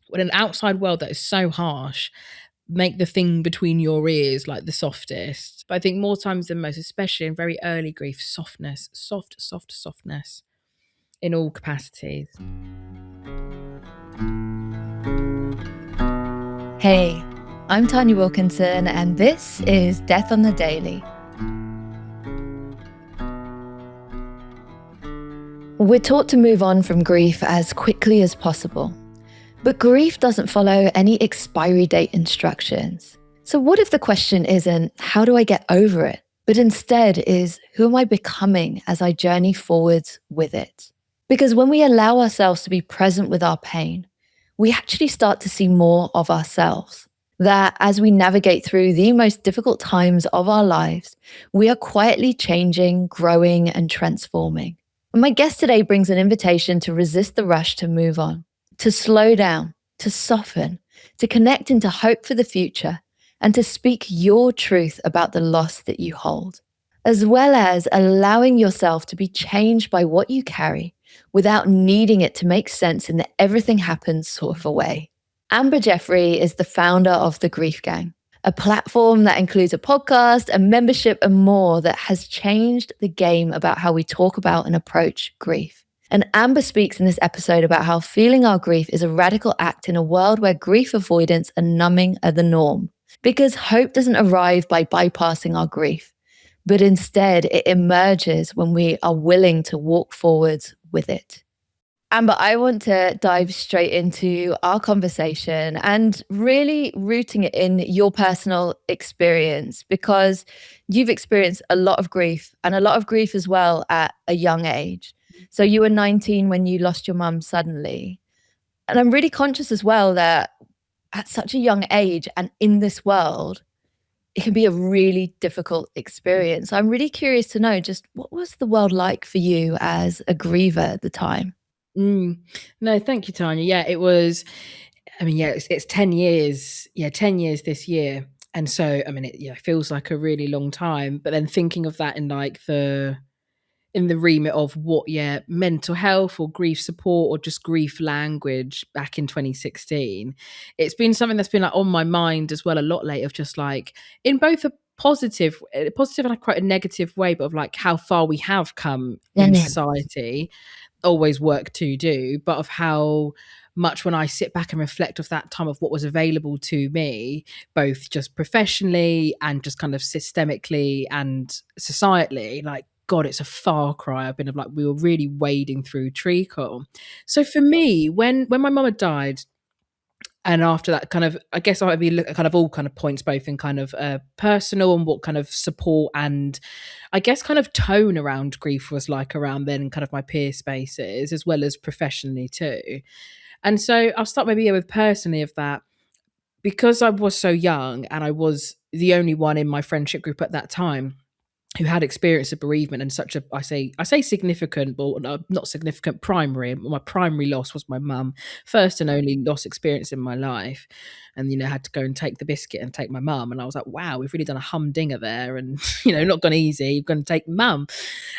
when an outside world that is so harsh make the thing between your ears like the softest. But I think more times than most, especially in very early grief, softness, softness in all capacities. Hey, I'm Tanya Wilkinson, and this is Death on the Daily. We're taught to move on from grief as quickly as possible. But grief doesn't follow any expiry date instructions. So what if the question isn't, how do I get over it? But instead is, who am I becoming as I journey forwards with it? Because when we allow ourselves to be present with our pain, we actually start to see more of ourselves. That as we navigate through the most difficult times of our lives, we are quietly changing, growing, and transforming. And my guest today brings an invitation to resist the rush to move on, to slow down, to soften, to connect into hope for the future, and to speak your truth about the loss that you hold, as well as allowing yourself to be changed by what you carry without needing it to make sense in the everything happens sort of a way. Amber Jeffery is the founder of The Grief Gang, a platform that includes a podcast, a membership, and more that has changed the game about how we talk about and approach grief. And Amber speaks in this episode about how feeling our grief is a radical act in a world where grief avoidance and numbing are the norm. Because hope doesn't arrive by bypassing our grief, but instead it emerges when we are willing to walk forwards with it. Amber, I want to dive straight into our conversation and really rooting it in your personal experience, because you've experienced a lot of grief and a lot of grief as well at a young age. So you were 19 when you lost your mum suddenly. And I'm really conscious as well that at such a young age and in this world, it can be a really difficult experience. So I'm really curious to know, just what was the world like for you as a griever at the time? No, thank you, Tanya. Yeah, it was, it's 10 years. Yeah, 10 years this year. And so, it feels like a really long time. But then thinking of that in like in the remit of what, mental health or grief support or just grief language back in 2016, it's been something that's been like on my mind as well a lot lately, of just like in both a positive and quite a negative way, but of like how far we have come in society, always work to do, but of how much when I sit back and reflect of that time of what was available to me, both just professionally and just kind of systemically and societally, like, God, it's a far cry. I've been of like, we were really wading through treacle. So for me, when my mum had died, and after that, kind of, I guess I would be looking at kind of all kind of points, both in kind of personal and what kind of support and I guess kind of tone around grief was like around then, and kind of my peer spaces as well as professionally too. And so I'll start maybe with personally of that, because I was so young and I was the only one in my friendship group at that time who had experience of bereavement and such a, I say significant, but not significant, primary. My primary loss was my mum, first and only loss experience in my life. And, had to go and take the biscuit and take my mum. And I was like, wow, we've really done a humdinger there. And, not gone easy, you're going to take mum.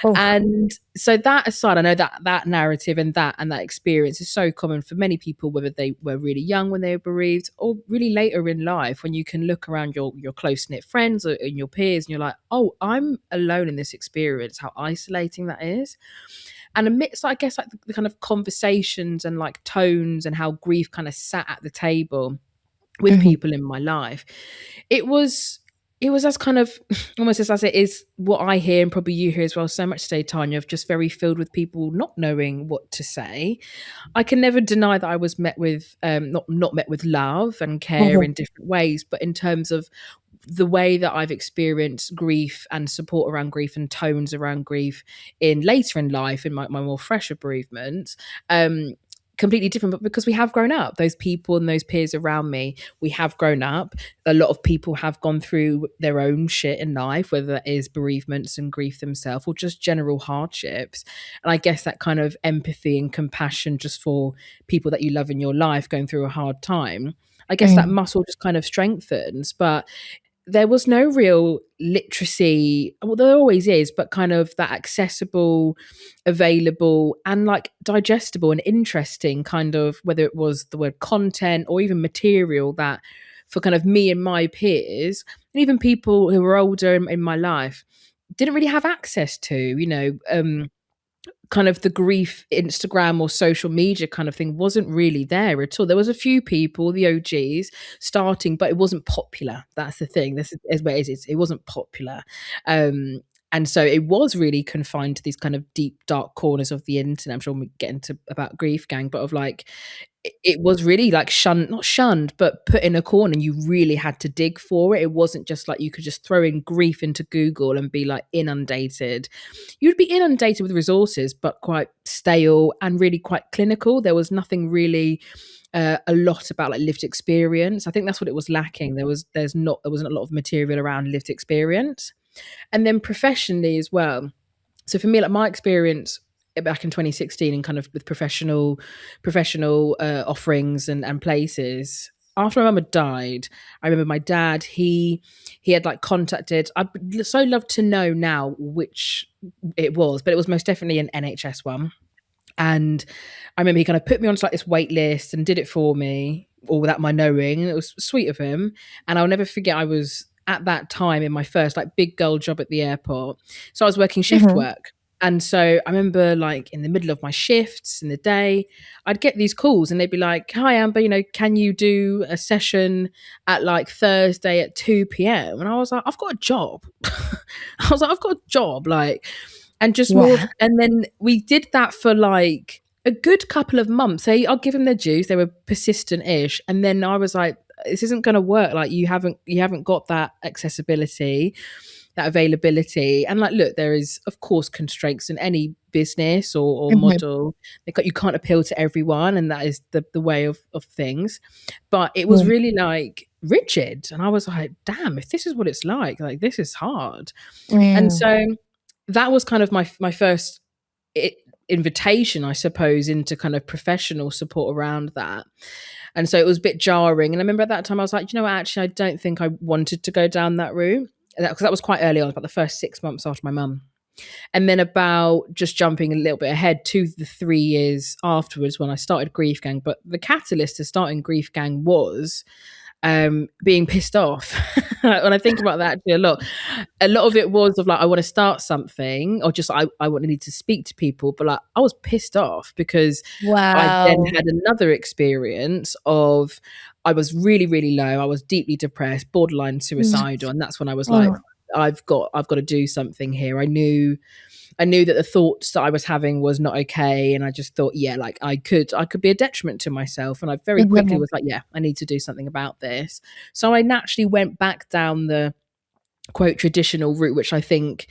Oh. And so that aside, I know that narrative and that experience is so common for many people, whether they were really young when they were bereaved or really later in life, when you can look around your close-knit friends or your peers and you're like, oh, I'm alone in this experience, how isolating that is. And amidst, I guess, like the kind of conversations and like tones and how grief kind of sat at the table with people in my life, it was as kind of almost as it is what I hear, and probably you hear as well so much today, Tanya, of just very filled with people not knowing what to say. I can never deny that I was met with not met with love and care in different ways, but in terms of the way that I've experienced grief and support around grief and tones around grief in later in life, in my more fresher bereavements, completely different. But because we have grown up, those people and those peers around me, we have grown up. A lot of people have gone through their own shit in life, whether that is bereavements and grief themselves or just general hardships. And I guess that kind of empathy and compassion just for people that you love in your life going through a hard time, I guess that muscle just kind of strengthens. But there was no real literacy. Well, there always is, but kind of that accessible, available, and like digestible and interesting kind of, whether it was the word content or even material that for kind of me and my peers, and even people who were older in my life, didn't really have access to, kind of the grief Instagram or social media kind of thing wasn't really there at all. There was a few people, the OGs, starting, but it wasn't popular. That's the thing. This is where it is. It wasn't popular. And so it was really confined to these kind of deep, dark corners of the internet. I'm sure we'll get into about Grief Gang, but of like, it was really like shunned, not shunned, but put in a corner, and you really had to dig for it. It wasn't just like you could just throw in grief into Google and be like inundated. You'd be inundated with resources, but quite stale and really quite clinical. There was nothing really a lot about like lived experience. I think that's what it was lacking. There wasn't a lot of material around lived experience. And then professionally as well. So for me, like my experience back in 2016 and kind of with professional offerings and places, after my mum had died, I remember my dad, he had like contacted, I'd so love to know now which it was, but it was most definitely an NHS one. And I remember he kind of put me onto like this wait list and did it for me, all without my knowing. And it was sweet of him. And I'll never forget, I was at that time in my first like big girl job at the airport. So I was working shift Mhm. work. And so I remember like in the middle of my shifts in the day, I'd get these calls and they'd be like, "Hi Amber, can you do a session at like Thursday at 2 p.m?" And I was like, "I've got a job." I've got a job. Like, and just more of, Yeah. and then we did that for like a good couple of months. I'll give them their dues. They were persistent-ish. And then I was like, this isn't going to work. Like you haven't got that accessibility, that availability. And like, look, there is of course constraints in any business or Mhm. model. You can't appeal to everyone, and that is the way of things. But it was Mm. really like rigid. And I was like, damn, if this is what it's like this is hard. And Mm. so that was kind of my first I invitation, I suppose, into kind of professional support around that. And so it was a bit jarring. And I remember at that time I was like, you know what, actually, I don't think I wanted to go down that route. Because that was quite early on, about the first 6 months after my mum. And then about just jumping a little bit ahead to the 3 years afterwards when I started Grief Gang. But the catalyst to starting Grief Gang was being pissed off. When I think about that actually a lot of it was of like, I want to start something, or just I want to need to speak to people, but like I was pissed off because I then Wow. had another experience of, I was really, really low. I was deeply depressed, borderline Mm. suicidal. And that's when I was like, Mm. I've got to do something here. I knew that the thoughts that I was having was not okay. And I just thought, yeah, like I could be a detriment to myself. And I very quickly Mhm. was like, yeah, I need to do something about this. So I naturally went back down the quote traditional route, which I think,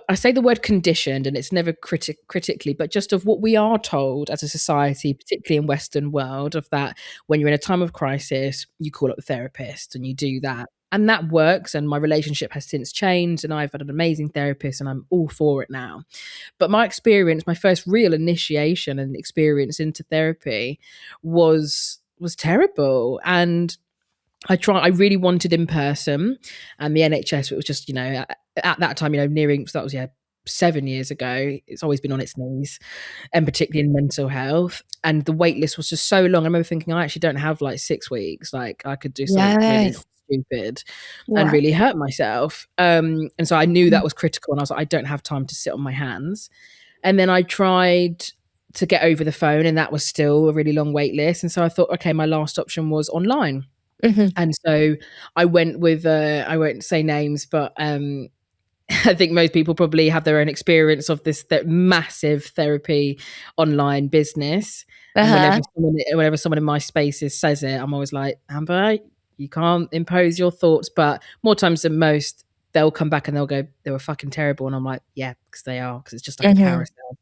I say the word conditioned, and it's never critically, but just of what we are told as a society, particularly in Western world, of that when you're in a time of crisis, you call up the therapist and you do that. And that works. And my relationship has since changed, and I've had an amazing therapist, and I'm all for it now. But my experience, my first real initiation and experience into therapy was terrible. And I really wanted in person, and the NHS, it was just, at that time, nearing, so that was, yeah, 7 years ago. It's always been on its knees, and particularly in mental health. And the wait list was just so long. I remember thinking, I actually don't have like 6 weeks. Like I could do something really Yes. stupid and Wow. really hurt myself. And so I knew Mm. that was critical. And I was like, I don't have time to sit on my hands. And then I tried to get over the phone, and that was still a really long wait list. And so I thought, okay, my last option was online. Mhm. And so I went with, I won't say names, but I think most people probably have their own experience of this massive therapy online business. And Uh-huh. whenever someone in my spaces says it, I'm always like, Amber, you can't impose your thoughts. But more times than most, they'll come back and they'll go, they were fucking terrible. And I'm like, yeah, because they are, because it's just like a Mhm. carousel.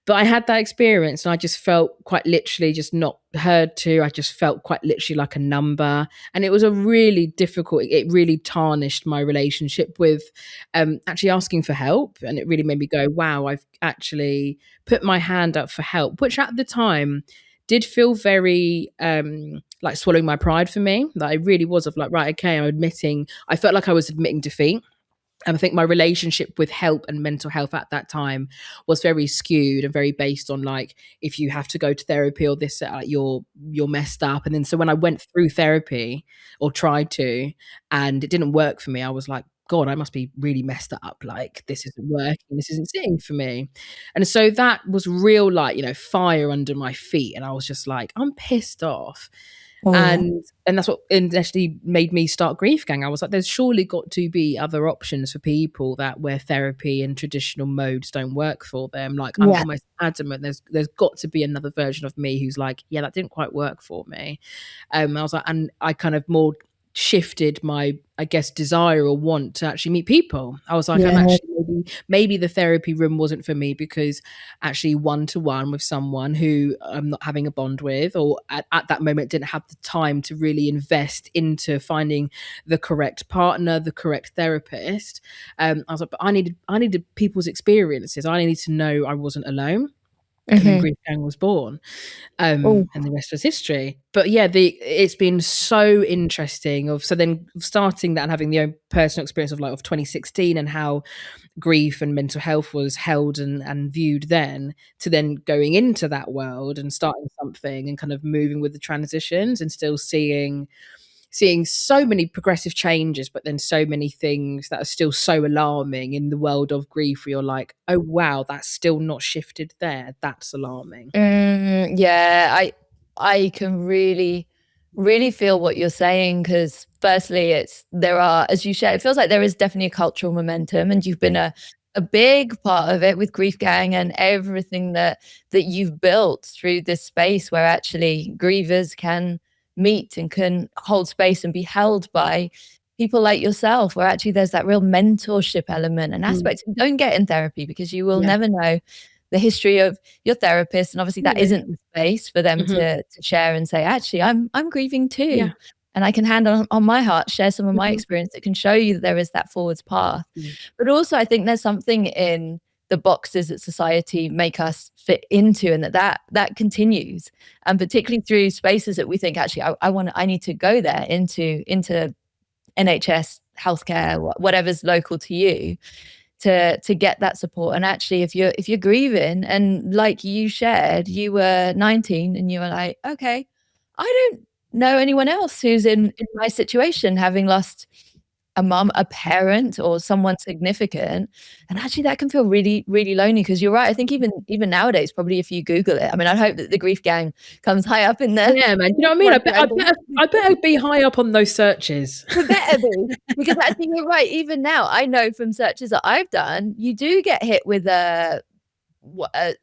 But I had that experience, and I just felt quite literally just not heard to. I just felt quite literally like a number. And it was a really difficult, it really tarnished my relationship with actually asking for help. And it really made me go, wow, I've actually put my hand up for help, which at the time did feel very like swallowing my pride for me. That it really was of like, right, okay, I felt like I was admitting defeat. And I think my relationship with help and mental health at that time was very skewed and very based on like, if you have to go to therapy or this, you're messed up. And then so when I went through therapy or tried to, and it didn't work for me, I was like, God, I must be really messed up. Like this isn't working. This isn't sitting for me. And so that was real, like, fire under my feet. And I was just like, I'm pissed off. Oh, And that's what actually made me start Grief Gang. I was like, there's surely got to be other options for people that where therapy and traditional modes don't work for them. Like I'm yeah. almost adamant there's got to be another version of me who's like, yeah, that didn't quite work for me. I was like, and I kind of more shifted my, I guess, desire or want to actually meet people. I was like, I'm Yeah. actually maybe the therapy room wasn't for me because actually one to one with someone who I'm not having a bond with, or at that moment didn't have the time to really invest into finding the correct partner, the correct therapist. I was like, but I needed people's experiences. I needed to know I wasn't alone. And then Hmm. Grief Gang was born, Oh, and the rest was history. But yeah, it's been so interesting. So then starting that and having the own personal experience of 2016 and how grief and mental health was held and viewed then, to then going into that world and starting something and kind of moving with the transitions and still seeing so many progressive changes, but then so many things that are still so alarming in the world of grief where you're like, oh wow, that's still not shifted there. That's alarming. yeah. I can really feel what you're saying because firstly, there are, as you shared, it feels like there is definitely a cultural momentum, and you've been a big part of it with Grief Gang and everything that you've built through this space where actually grievers can meet and can hold space and be held by people like yourself, where actually there's that real mentorship element and Mm, aspect you don't get in therapy because you will yeah, never know the history of your therapist, and obviously that really. isn't the space for them Hmm. to share and say, "Actually, I'm grieving too, Yeah. and I can hand on my heart, share some of my Hmm. experience that can show you that there is that forwards path." Mm. But also, I think there's something in the boxes that society make us fit into, and that continues, and particularly through spaces that we think, "Actually, I need to go there into NHS healthcare, whatever's local to you." To get that support. And actually, if you're grieving, and like you shared, you were 19 and you were like, okay, I don't know anyone else who's in my situation, having lost a mum, a parent, or someone significant. And actually that can feel really, really lonely because you're right. I think even nowadays, probably if you Google it, I mean, I hope that the Grief Gang comes high up in the Yeah, man. You know what I mean? I one bet I rankings. better I better be high up on those searches. It better be, because actually you're right. Even now, I know from searches that I've done, you do get hit with a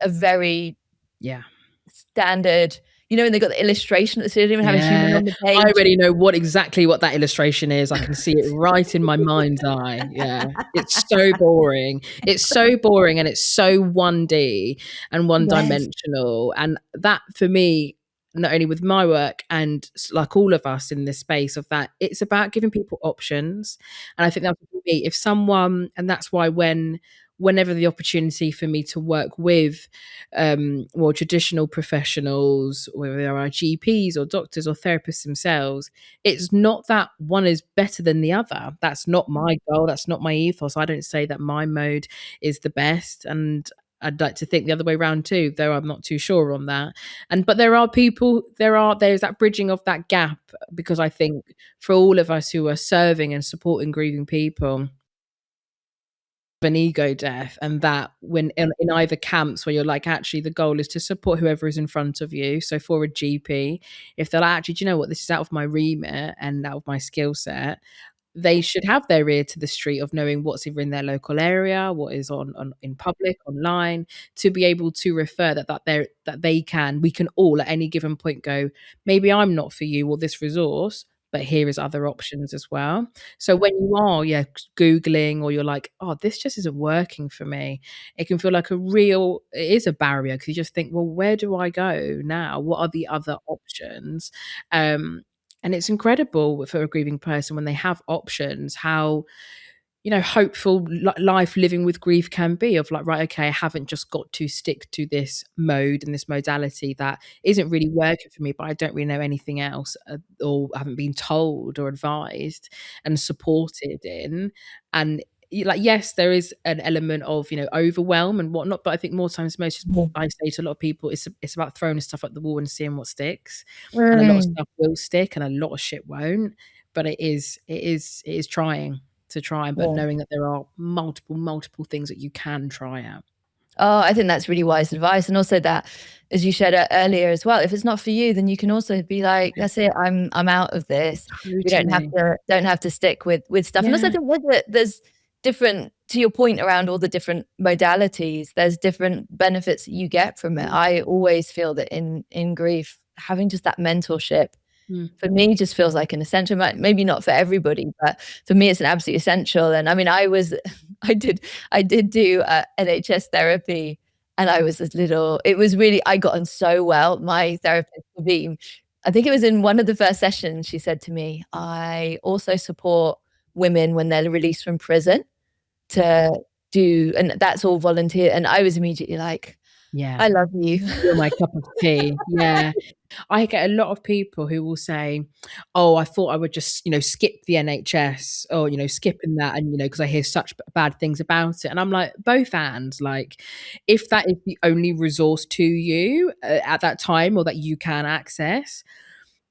very Yeah. standard, and they got the illustration, so they don't even have a human Yeah. on the I page. already know exactly what that illustration is. I can see it right in my mind's eye. Yeah. It's so boring. It's so boring and it's so 1D and one Yes. dimensional. And that for me, not only with my work and like all of us in this space of that, it's about giving people options. And I think that's for me, if someone, and that's why whenever the opportunity for me to work with more traditional professionals, whether they are GPs or doctors or therapists themselves, it's not that one is better than the other. That's not my goal. That's not my ethos. I don't say that my mode is the best. And I'd like to think the other way around too, though I'm not too sure on that. But there are people, there's that bridging of that gap, because I think for all of us who are serving and supporting grieving people, an ego death, and that when in either camps where you're like, actually the goal is to support whoever is in front of you. So for a GP, if they're like, actually, do you know what, this is out of my remit and out of my skill set, they should have their ear to the street of knowing what's either in their local area, what is on in public, online, to be able to refer we can all at any given point go, maybe I'm not for you or this resource, but here is other options as well. So when you are, yeah, Googling, or you're like, oh, this just isn't working for me, it can feel like it is a barrier, because you just think, well, where do I go now? What are the other options? Um, and it's incredible for a grieving person when they have options, how hopeful life living with grief can be, of like, right, okay, I haven't just got to stick to this mode and this modality that isn't really working for me, but I don't really know anything else, or haven't been told or advised and supported in. And like, yes, there is an element of, overwhelm and whatnot, but I think more times than most, just Mhm. I say to a lot of people, it's about throwing stuff at the wall and seeing what sticks. And a lot of Mm. stuff will stick and a lot of shit won't. But it is trying to try, but Yeah. knowing that there are multiple things that you can try out. Oh, I think that's really wise advice, and also that, as you shared earlier as well, if it's not for you, then you can also be like, "That's it, I'm out of this." We Totally. don't have to stick with stuff, and also Yeah. the way that there's different, to your point around all the different modalities, there's different benefits that you get from it. I always feel that in grief, having just that mentorship Mm. for me just feels like an essential. Maybe not for everybody, but for me, it's an absolute essential. And I mean, I did, I did do NHS therapy, and I was a little. It was really, I got on so well. My therapist, Naveem, I think it was in one of the first sessions. She said to me, "I also support women when they're released from prison to do, and that's all volunteer." And I was immediately like, Yeah. "I love you." You're my cup of tea. Yeah. I get a lot of people who will say, "Oh, I thought I would just, skip the NHS, or, skipping that, and, because I hear such bad things about it." And I'm like, both and, like, if that is the only resource to you, at that time, or that you can access,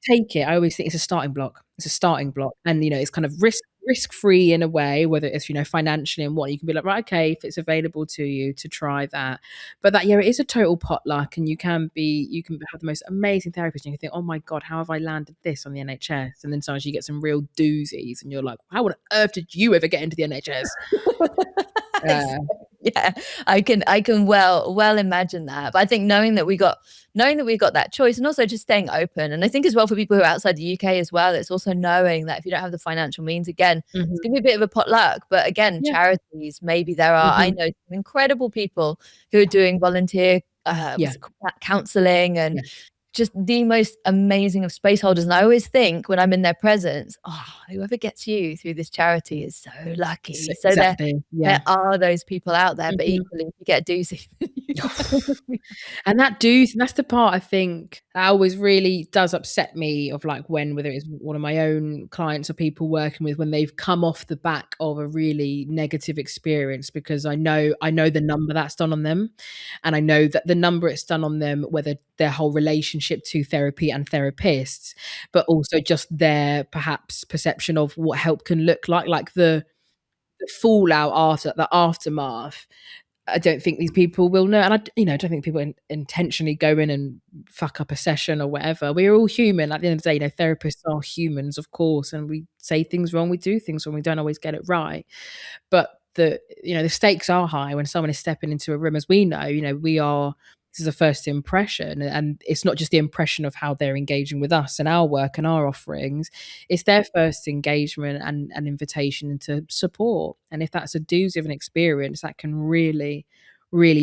take it. I always think it's a starting block. It's a starting block, and, it's kind of risk-free in a way, whether it's, financially and what you can be like, "Right, okay, if it's available to you, to try that." But that, yeah, it is a total potluck, and you can have the most amazing therapist, and you can think, "Oh my God, how have I landed this on the NHS?" And then sometimes you get some real doozies, and you're like, "How on earth did you ever get into the NHS?" Ex Uh, Yeah, I can well imagine that, but I think knowing that we got that choice, and also just staying open, and I think as well for people who are outside the UK as well, it's also knowing that if you don't have the financial means, again, it's mhm. gonna be a bit of a potluck, but again, Yeah. charities, maybe there are, I Mhm. know some incredible people who are doing volunteer, Yeah. what's it called, counseling, and Yeah. just the most amazing of space holders, and I always think when I'm in their presence, "Oh, whoever gets you through this charity is so lucky." So Exactly. there Yeah. are those people out there, but Mhm. equally, if you get a doozy, you know. And that's the part I think that always really does upset me, of like, when, whether it's one of my own clients or people working with, when they've come off the back of a really negative experience, because I know the number that's done on them, and I know that the number it's done on them, whether their whole relationship to therapy and therapists, but also just their perhaps perception of what help can look like the fallout after the aftermath. I don't think these people will know, and I don't think people intentionally go in and fuck up a session or whatever. We're all human. At the end of the day, therapists are humans, of course, and we say things wrong, we do things wrong, we don't always get it right. But the stakes are high when someone is stepping into a room, as we know. This is a first impression, and it's not just the impression of how they're engaging with us and our work and our offerings. It's their first engagement and an invitation into support. And if that's a doozy of an experience, that can really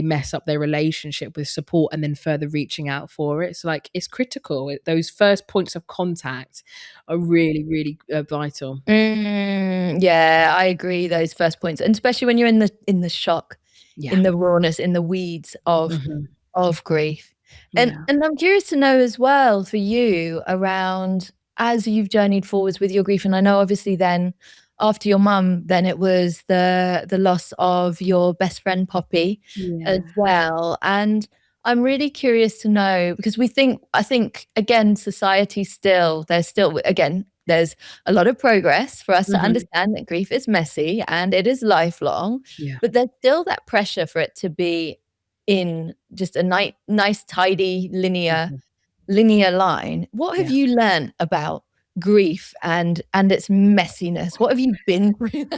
mess up their relationship with support, and then further reaching out for it. So, like, it's critical. Those first points of contact are really vital. Yeah, I agree, those first points, and especially when you're in the shock, Yeah. in the rawness, in the weeds Mhm. of grief. Yeah. And I'm curious to know as well for you around, as you've journeyed forwards with your grief, and I know obviously then after your mum, then it was the loss of your best friend Poppy as Yeah. well. And I'm really curious to know, because I think again, society still, there's a lot of progress for us to Mhm. understand that grief is messy and it is lifelong, Yeah. but there's still that pressure for it to be in just a nice, tidy, Mhm. linear line. What have Yeah. you learned about grief and its messiness? What have you been through?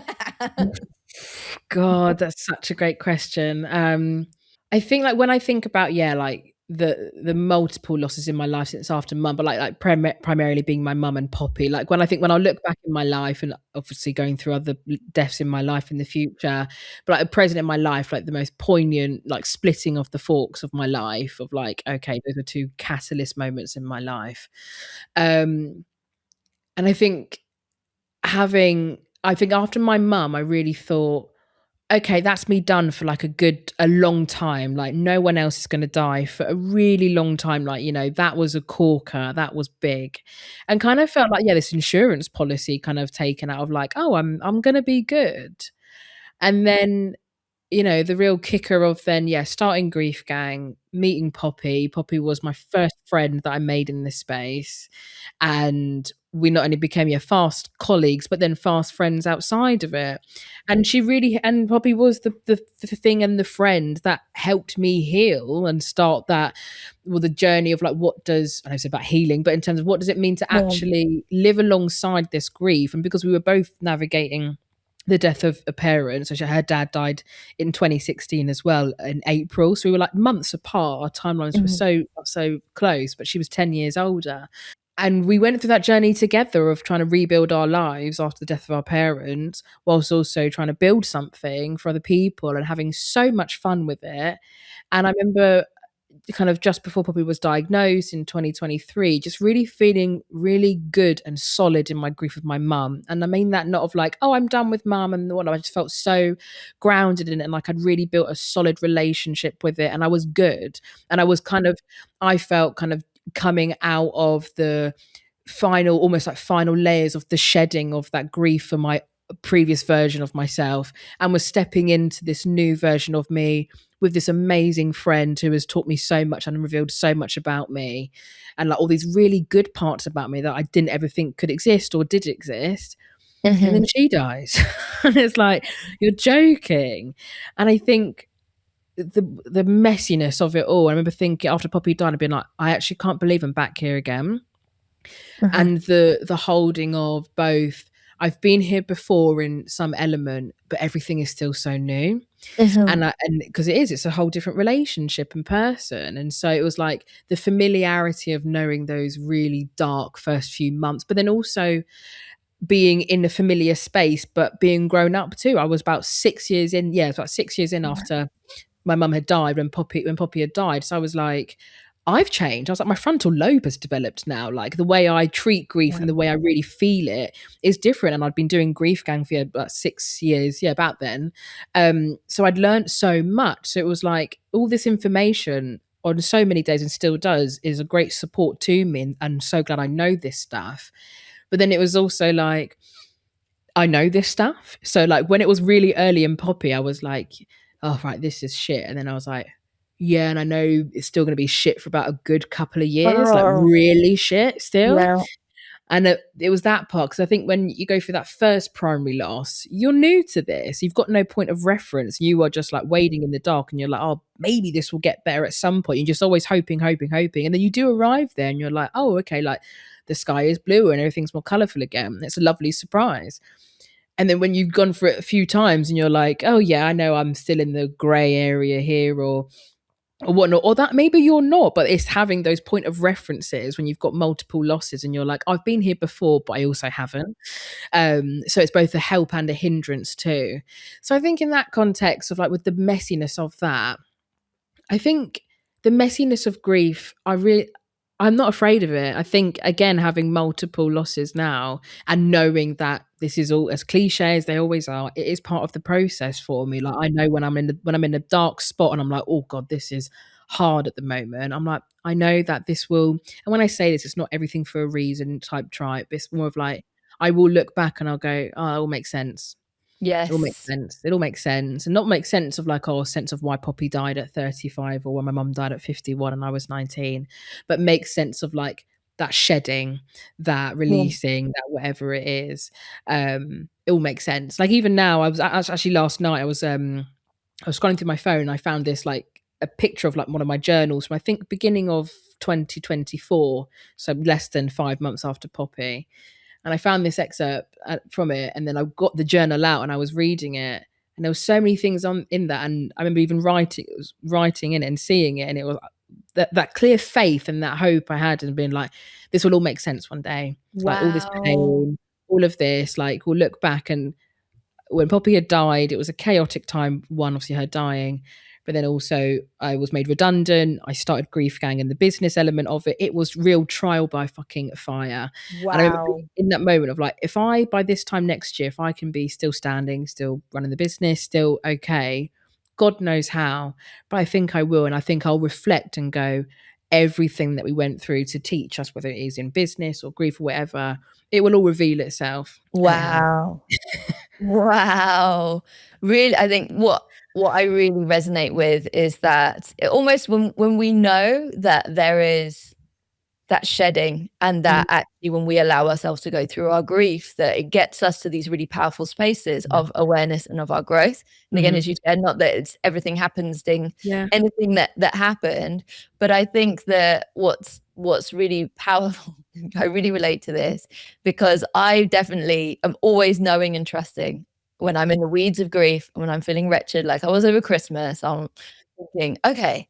God, that's such a great question. I think, like, when I think about, yeah, like the multiple losses in my life since after mum, but like primarily being my mum and Poppy. Like, when I look back in my life, and obviously going through other deaths in my life in the future, but like, at present in my life, like the most poignant, like, splitting of the forks of my life, of like, okay, those are two catalyst moments in my life. And I think having I think after my mum, I really thought, okay, that's me done for like a long time. Like no one else is going to die for a really long time. Like, that was a corker, that was big. And kind of felt like, yeah, this insurance policy kind of taken out of like, oh, I'm going to be good. And then, the real kicker of then, yeah, starting Grief Gang, meeting Poppy. Poppy was my first friend that I made in this space. And we not only became, yeah, fast colleagues, but then fast friends outside of it. And Poppy was the thing and the friend that helped me heal and start that, well, the journey of like, I know it's about healing, but in terms of what does it mean to Yeah. actually live alongside this grief? And because we were both navigating the death of a parent. So her dad died in 2016 as well in April. So we were like months apart. Our timelines were Mhm. so close, but she was 10 years older. And we went through that journey together of trying to rebuild our lives after the death of our parents, whilst also trying to build something for other people and having so much fun with it. And I remember kind of just before Poppy was diagnosed in 2023, just really feeling really good and solid in my grief with my mum. And I mean that not of like, oh, I'm done with mum and what. I just felt so grounded in it and like I'd really built a solid relationship with it and I was good. And I felt kind of coming out of the almost like final layers of the shedding of that grief for my previous version of myself, and was stepping into this new version of me with this amazing friend who has taught me so much and revealed so much about me, and like all these really good parts about me that I didn't ever think could exist or did exist. And then Mhm. she dies. And it's like, you're joking. And I think the messiness of it all, I remember thinking after Poppy died, I'd been like, I actually can't believe I'm back here again. Uh-huh. And the holding of both, I've been here before in some element, but everything is still so new. Mhm. And because it's a whole different relationship and person. And so it was like the familiarity of knowing those really dark first few months, but then also being in a familiar space, but being grown up too. I was about 6 years in. Yeah, it was about 6 years in Yeah. after my mum had died, when Poppy had died. So I was like, I've changed. I was like, my frontal lobe has developed now. Like the way I treat grief Yeah. and the way I really feel it is different. And I'd been doing Grief Gang for about 6 years, yeah, about then. So I'd learned so much. So it was like all this information on so many days and still does is a great support to me. And I'm so glad I know this stuff. But then it was also like, I know this stuff. So like when it was really early in Poppy, I was like, oh right, this is shit. And then I was like, yeah, and I know it's still going to be shit for about a good couple of years, like Oh, really shit still. yeah. And it was that part, because I think when you go through that first primary loss, you're new to this. You've got no point of reference. You are just like wading in the dark, and you're like, oh, maybe this will get better at some point. You're just always hoping, hoping, hoping, and then you do arrive there, and you're like, oh, okay, like the sky is blue and everything's more colourful again. It's a lovely surprise. And then when you've gone for it a few times and you're like, oh yeah, I know I'm still in the grey area here, or whatnot, or that maybe you're not, but it's having those point of references when you've got multiple losses and you're like, I've been here before, but I also haven't. So it's both a help and a hindrance too. So I think in that context of like with the messiness of that, I think the messiness of grief, I'm not afraid of it. I think again, having multiple losses now and knowing that this is all as cliche as they always are, it is part of the process for me. Like I know when I'm in a dark spot and I'm like, oh God, this is hard at the moment. I'm like, I know that this will, and when I say this, it's not everything for a reason type tribe. It's more of like I will look back and I'll go, oh, it all makes sense. It all makes Yes. sense. It all makes sense. And not make sense of like, oh, a sense of why Poppy died at 35 or when my mum died at 51 and I was 19, but make sense of like that shedding, that Yeah. releasing, that whatever it is. It all makes sense. Like even now, actually last night, I was scrolling through my phone and I found this like a picture of like one of my journals from I think beginning of 2024, so less than 5 months after Poppy, and I found this excerpt from it, and then I got the journal out and I was reading it, and there were so many things on in that, and I remember even writing in it and seeing it, and it was that clear faith and that hope I had, and being like, this will all make sense one day. Like all this Wow. pain, all of this, like we'll look back, and when Poppy had died, it was a chaotic time. One, obviously her dying, but then also I was made redundant. I started Grief Gang and the business element of it. It was real trial by fucking fire. And I remember Wow. in that moment of like, if I, by this time next year, if I can be still standing, still running the business, still okay, God knows how, but I think I will. And I think I'll reflect and go, everything that we went through to teach us, whether it is in business or grief or whatever, it will all reveal itself. And it has. Wow. Wow. Really, I think what I really resonate with is that it almost when we know that there is that shedding and Mm, that actually when we allow ourselves to go through our grief, that it gets us to these really powerful spaces yeah. of awareness and of our growth. And again, Mhm. as you said, not that it's everything happens ding Yeah. anything that happened, but I think that what's really powerful, I really relate to this because I definitely am always knowing and trusting when I'm in the weeds of grief, when I'm feeling wretched, like I was over Christmas, I'm thinking, okay,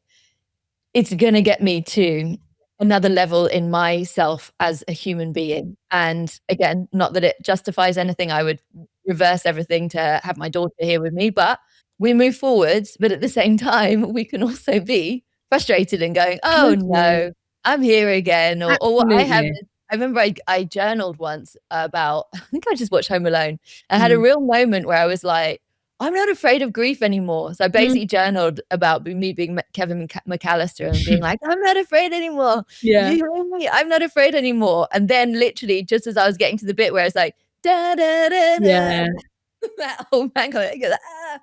it's gonna get me to another level in myself as a human being. And again, not that it justifies anything, I would reverse everything to have my daughter here with me, but we move forwards. But at the same time, we can also be frustrated and going, "Oh, Totally. no, I'm here again," or what I have Absolutely. is I remember I journaled once about I think I just watched Home Alone. I had a Mm. real moment where I was like, I'm not afraid of grief anymore. So I Mm. basically journaled about me being Kevin McAllister and being like, I'm not afraid anymore. Do Yeah. you hear me? I'm not afraid anymore. And then literally just as I was getting to the bit where it's like, da da da da, Yeah. that old man goes, ah,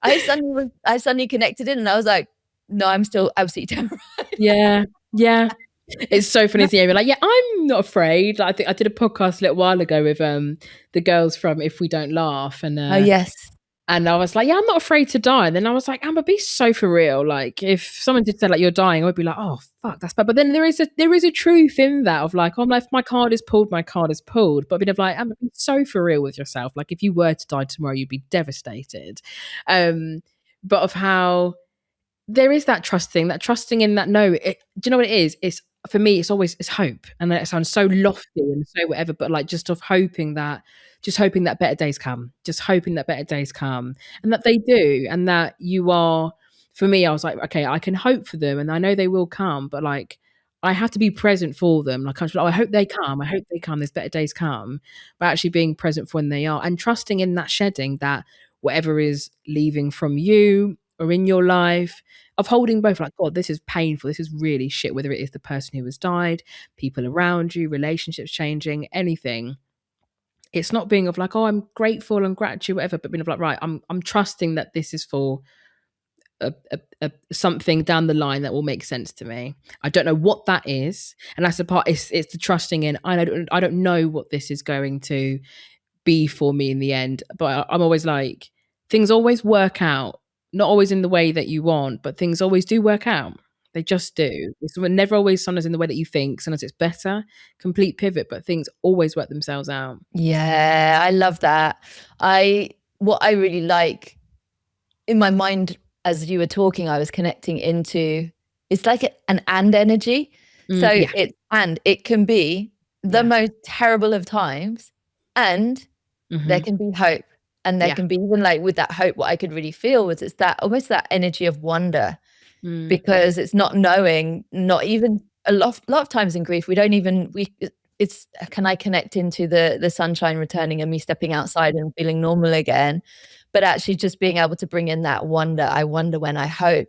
I suddenly connected in and I was like, no, I'm still absolutely terrified. Yeah. Yeah. It's so funny to hear me like, yeah, I'm not afraid. Like, I think I did a podcast a little while ago with the girls from If We Don't Laugh, Oh yes. and I was like, yeah, I'm not afraid to die. And then I was like, Amber, be so for real. Like, if someone did say like you're dying, I would be like, oh fuck, that's bad. But then there is a truth in that of like, oh, I'm like, if my card is pulled, my card is pulled. But a bit of like, Amber, be so for real with yourself. Like, if you were to die tomorrow, you'd be devastated. Um, but of how there is that trusting in that. No, do you know what it is? It's for me, it's hope. And that sounds so lofty and so whatever, but like just hoping that better days come, just hoping that better days come and that they do. And that you are, for me, I was like, okay, I can hope for them and I know they will come, but like, I have to be present for them. Like, I'm just like, oh, I hope they come. I hope they come. There's better days come. But actually being present for when they are and trusting in that shedding that whatever is leaving from you or in your life, of holding both like, God, this is painful. This is really shit, whether it is the person who has died, people around you, relationships changing, anything. It's not being of like, oh, I'm grateful and gratitude, whatever, but being of like, right, I'm trusting that this is for something down the line that will make sense to me. I don't know what that is. And that's the part, it's the trusting in, I don't know what this is going to be for me in the end. But I'm always like, things always work out, not always in the way that you want, but things always do work out. They just do. It's never always sometimes in the way that you think. Sometimes it's better, complete pivot, but things always work themselves out. Yeah, I love that. What I really like in my mind as you were talking, I was connecting into it's like an and energy. So Yeah, it can be the yeah, most terrible of times, and there hmm, can be hope. And there yeah, can be even like with that hope, what I could really feel was it's that almost that energy of wonder mm, because it's not knowing, not even a lot of times in grief, we don't even it's can I connect into the sunshine returning and me stepping outside and feeling normal again? But actually just being able to bring in that wonder, I wonder when I hope,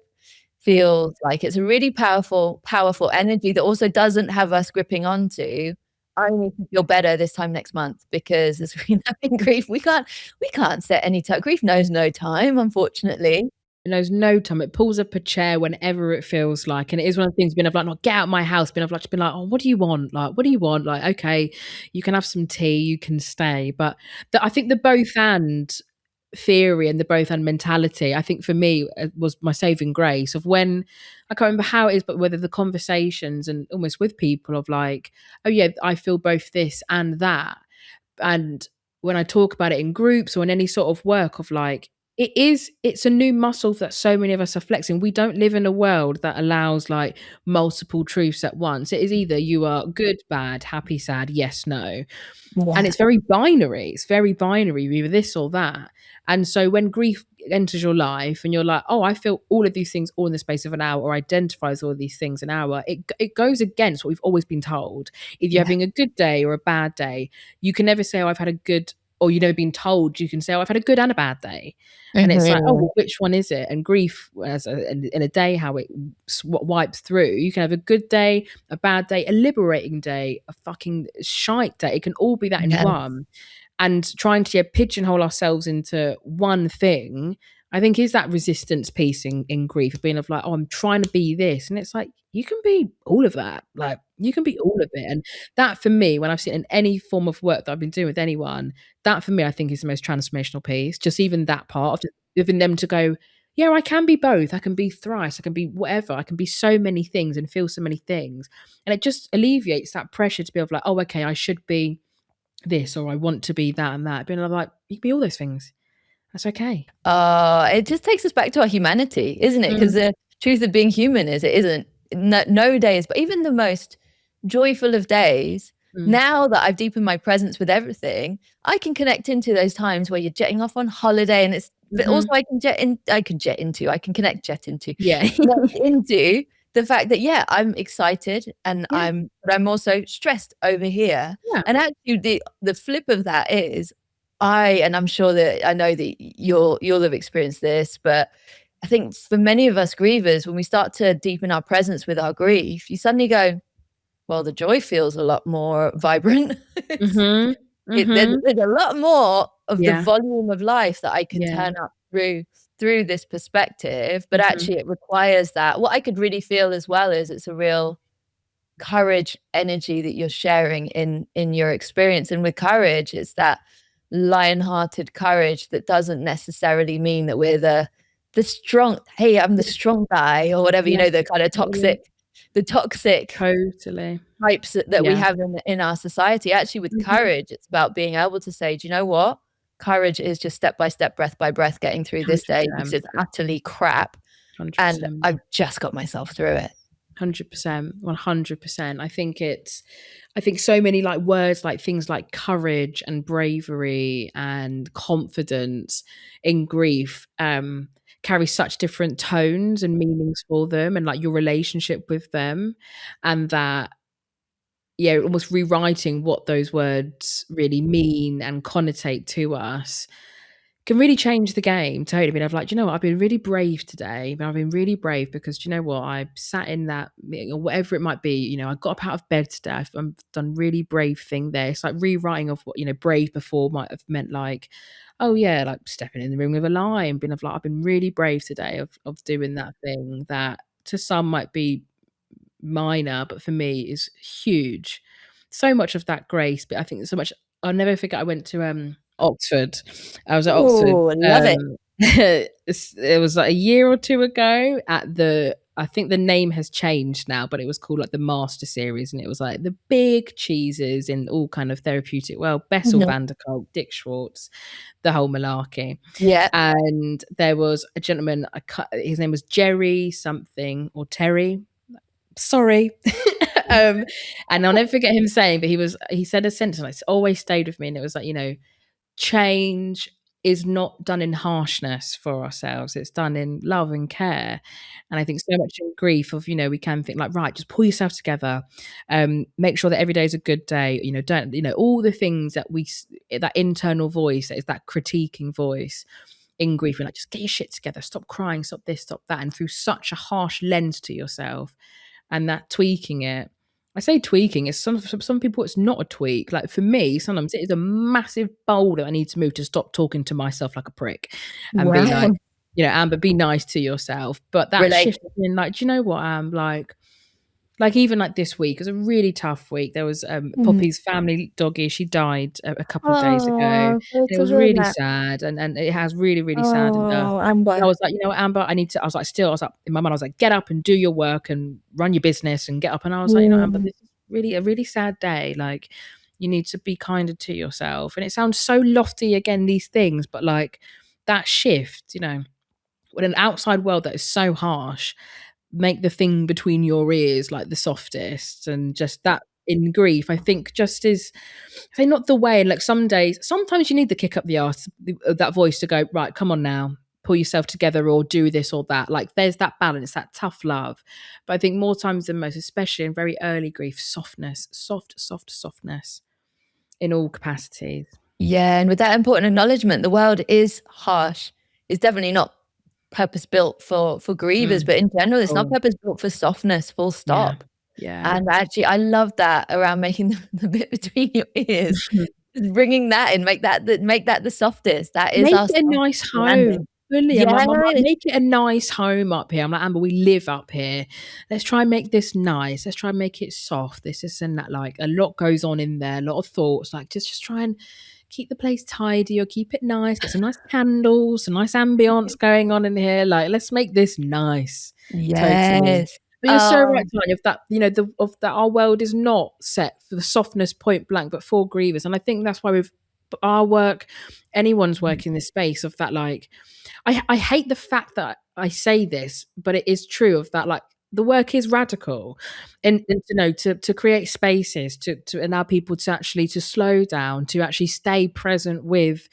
feels like it's a really powerful, powerful energy that also doesn't have us gripping onto, I need to feel better this time next month because as we know in grief, we can't set any time. Grief knows no time, unfortunately. it knows no time. It pulls up a chair whenever it feels like, and it is one of the things. Been of like, not get out of my house. Been of like, just been like, oh, what do you want? Like, what do you want? Like, okay, you can have some tea, you can stay, but I think the both and theory and the both and mentality, I think for me was my saving grace of when I can't remember how it is, but whether the conversations and almost with people of like, oh yeah, I feel both this and that, and when I talk about it in groups or in any sort of work of like, it's a new muscle that so many of us are flexing. We don't live in a world that allows like multiple truths at once. It is either you are good, bad, happy, sad, yes, no. And Yeah. it's very binary. It's very binary, either this or that. And so when grief enters your life and you're like, oh, I feel all of these things all in the space of an hour, or identifies all of these things an hour, it goes against what we've always been told. If you're Yeah. having a good day or a bad day, you can never say, oh, I've had a good, or you've never been told. You can say, oh, I've had a good and a bad day. And it's like, oh, Mhm. well, which one is it? And grief, in a day, how it wipes through. You can have a good day, a bad day, a liberating day, a fucking shite day. It can all be that in Yeah. one. And trying to pigeonhole ourselves into one thing, I think, is that resistance piece in grief, of being of like, oh, I'm trying to be this. And it's like, you can be all of that. Like, you can be all of it. And that, for me, when I've seen in any form of work that I've been doing with anyone, that for me, I think is the most transformational piece. Just even that part of just giving them to go, yeah, I can be both. I can be thrice. I can be whatever. I can be so many things and feel so many things. And it just alleviates that pressure to be of like, oh, okay, I should be this, or I want to be that and that. Being like, you can be all those things. That's okay. It just takes us back to our humanity, isn't it? Because Mm, the truth of being human is it isn't no days, but even the most joyful of days, mm, now that I've deepened my presence with everything, I can connect into those times where you're jetting off on holiday and it's, but also mhm. I can jet into, Yeah. connect into the fact that, yeah, I'm excited and Yeah. but I'm also stressed over here. Yeah. And actually the flip of that is and I'm sure that I know that you'll have experienced this, but I think for many of us grievers, when we start to deepen our presence with our grief, you suddenly go, well, the joy feels a lot more vibrant. Mhm. Mhm. There's a lot more of the Yeah. volume of life that I can Yeah. turn up through this perspective, but Mhm. actually it requires that. What I could really feel as well is it's a real courage energy that you're sharing in your experience. And with courage, it's that lion-hearted courage that doesn't necessarily mean that we're the strong, hey, I'm the Yeah. strong guy or whatever, Yeah. the kind of Totally. toxic Totally. types that we Yeah. have in our society. Actually, with Mhm. courage, it's about being able to say, do you know what? Courage is just step by step, breath by breath, getting through this day because 100%. it's utterly crap. And 100%. I've just got myself through it. 100%. 100%. I think so many like words, like things like courage and bravery and confidence in grief, carry such different tones and meanings for them, and like your relationship with them. And that, yeah, almost rewriting what those words really mean and connotate to us can really change the game. Totally. I mean, I've like, "Do you know what? I've been really brave today. I've been really brave because, do you know what? I sat in that meeting," or whatever it might be. I got up out of bed today. I've done really brave thing there. It's like rewriting of what, brave before might have meant like, oh yeah, like stepping in the room with a lion, being of like, I've been really brave today of doing that thing that to some might be minor, but for me is huge. So much of that grace, but I think so much. I'll never forget. I went to Oxford. I was at Oxford. Oh, love it. It was like a year or two ago at the. I think the name has changed now, but it was called like the Master Series, and it was like the big cheeses in all kind of therapeutic. Well, Bessel Mhm. van der Kolk, Dick Schwartz, the whole malarkey. Yeah. And there was a gentleman. His name was Jerry something or Terry, sorry. um, and I'll never forget him saying, but he said a sentence that's always stayed with me, and it was like, change is not done in harshness for ourselves, it's done in love and care. And I think so much in grief of, we can think like, right, just pull yourself together, make sure that every day is a good day, don't, all the things that that internal voice, that is that critiquing voice in grief, and like, just get your shit together, stop crying, stop this, stop that, and through such a harsh lens to yourself, and that tweaking it. I say tweaking, it's some people it's not a tweak. Like for me, sometimes it is a massive boulder I need to move to stop talking to myself like a prick and be like, Wow. Amber, be nice to yourself. But that Relate. shift in like, do you know what, like even like this week was a really tough week. There was Mhm. Poppy's family doggy. She died a couple of days ago, and Oh, sorry it to was hear really that. sad, and it has really really sad. Oh, And I Amber. was like, Amber, I need to. I was like in my mind, I was like, get up and do your work and run your business and get up. And I was like, Amber, Mm. this is really a really sad day. Like, you need to be kinder to yourself. And it sounds so lofty again, these things, but like that shift, with an outside world that is so harsh, make the thing between your ears like the softest, and just that in grief, I think just is, I say not the way. And like some days, sometimes you need the kick up the arse, that voice to go, right, come on now. pull yourself together or do this or that. Like there's that balance, that tough love. But I think more times than most, especially in very early grief, softness, softness in all capacities. Yeah, and with that important acknowledgement, the world is harsh. It's definitely not purpose built for grievers, but in general, it's not Cool. purpose built for softness, full Yeah. stop. Yeah. And actually, I love that around making the bit between your ears, bringing that in, make that the softest. That is Make our it a soft nice home. landing. Fully. I'm like, "Mum, Yeah, make it a nice home up here." I'm like, "Amber, we live up here. Let's try and make this nice. Let's try and make it soft. This and that." Like a lot goes on in there, a lot of thoughts. Like just try and keep the place tidy or keep it nice. Get some nice candles, some nice ambience going on in here. Like, let's make this nice. Totally. yes. But you're so right, Oh, Tanya, of that, of that our world is not set for the softness point blank, but for grievers. And I think that's why with our work, anyone's work in this space of that, like, I hate the fact that I say this, but it is true of that, like, the work is radical and to create spaces to allow people to actually to slow down, to actually stay present with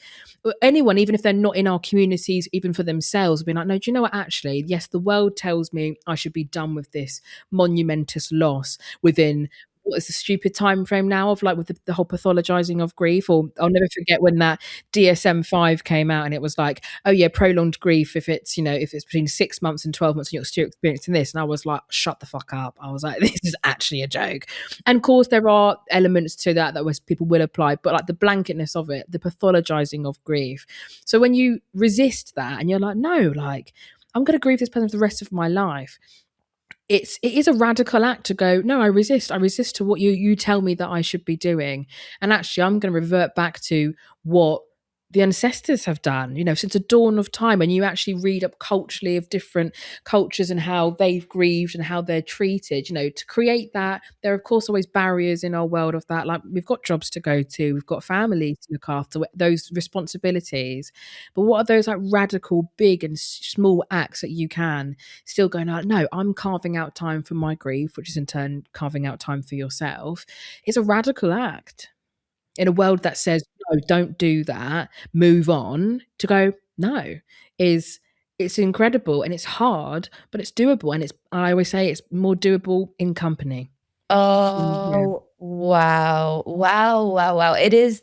anyone, even if they're not in our communities, even for themselves, being like, no, do you know what, actually, yes, the world tells me I should be done with this monumentous loss within what is the stupid time frame now of like with the whole pathologizing of grief. Or I'll never forget when that DSM-5 came out and it was like, oh yeah, prolonged grief if it's, if it's between 6 months and 12 months and you're still experiencing this. And I was like, shut the fuck up. I was like, this is actually a joke. And of course there are elements to that was people will apply, but like the blanketness of it, the pathologizing of grief. So when you resist that and you're like, no, like I'm going to grieve this person for the rest of my life, it is a radical act to go, no, I resist to what you tell me that I should be doing. And actually I'm going to revert back to what the ancestors have done, since the dawn of time. And you actually read up culturally of different cultures and how they've grieved and how they're treated, to create that. There are of course always barriers in our world of that, like we've got jobs to go to, we've got families to look after, those responsibilities. But what are those like radical big and small acts that you can still going out, no, I'm carving out time for my grief, which is in turn carving out time for yourself. It's a radical act in a world that says, no, don't do that, move on. To go, no, is it's incredible and it's hard, but it's doable. And I always say it's more doable in company. Yeah. oh, wow. Wow, wow, wow. It is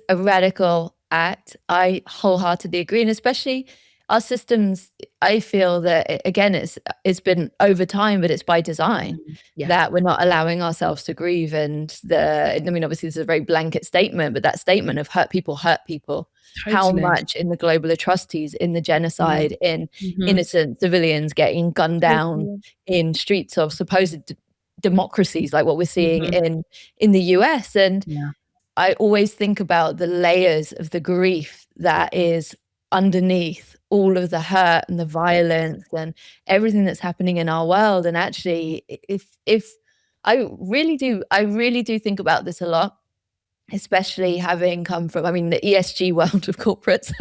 a radical act. I wholeheartedly agree. And especially our systems, I feel that again, it's been over time, but it's by design Yeah, that we're not allowing ourselves to grieve. And obviously this is a very blanket statement, but that statement of hurt people hurt people. How totally. much in the global atrocities, in the Yeah. genocide, in Mm-hmm. innocent civilians getting gunned down Totally. in streets of supposed democracies like what we're seeing Mm-hmm. in the US. And Yeah. I always think about the layers of the grief that is underneath all of the hurt and the violence and everything that's happening in our world. And actually, if I really do think about this a lot, especially having come from, the ESG world of corporates.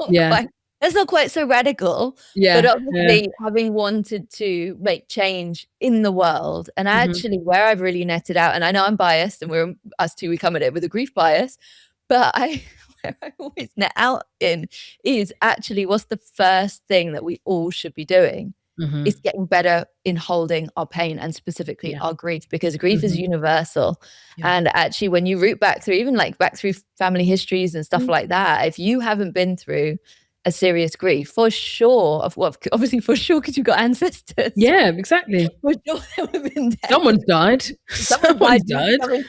Yeah. That's not quite so radical, but Yeah. Yeah. obviously having wanted to make change in the world, and Mm-hmm. actually where I've really netted out, and I know I'm biased, and we come at it with a grief bias, but where I always net out in is actually what's the first thing that we all should be doing Mm-hmm. is getting better in holding our pain and specifically Yeah. our grief, because grief is Mm-hmm. universal. Yeah. And actually, when you root back through, even like back through family histories and stuff Mm. like that, if you haven't been through a serious grief, for sure, obviously for sure, because you've got ancestors, Yeah, exactly. for sure they would have been there. Someone's died. Someone died. Someone's died.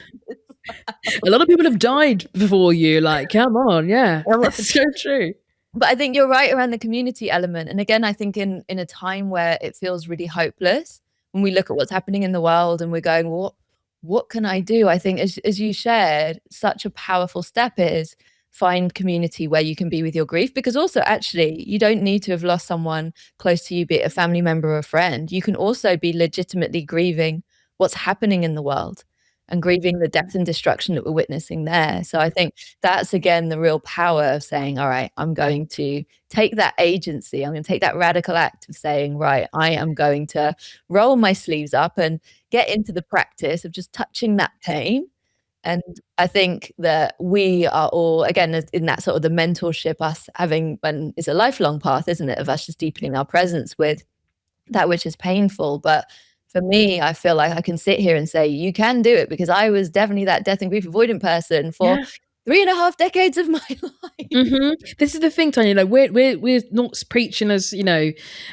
A lot of people have died before you. Like, come on, yeah, it's so true. But I think you're right around the community element. And again, I think in a time where it feels really hopeless, when we look at what's happening in the world and we're going, what can I do? I think as you shared, such a powerful step is find community where you can be with your grief. Because also actually you don't need to have lost someone close to you, be it a family member or a friend. You can also be legitimately grieving what's happening in the world and grieving the death and destruction that we're witnessing there. So I think that's again the real power of saying, all right, I'm going to take that agency. I'm going to take that radical act of saying, right, I am going to roll my sleeves up and get into the practice of just touching that pain And I think that we are all, again, in that sort of the mentorship, us having, and it's a lifelong path, isn't it, of us just deepening our presence with that which is painful. But for me, I feel like I can sit here and say, you can do it, because I was definitely that death and grief avoidant person for Yeah. 3.5 decades of my life. This is the thing, Tanya. We're not preaching as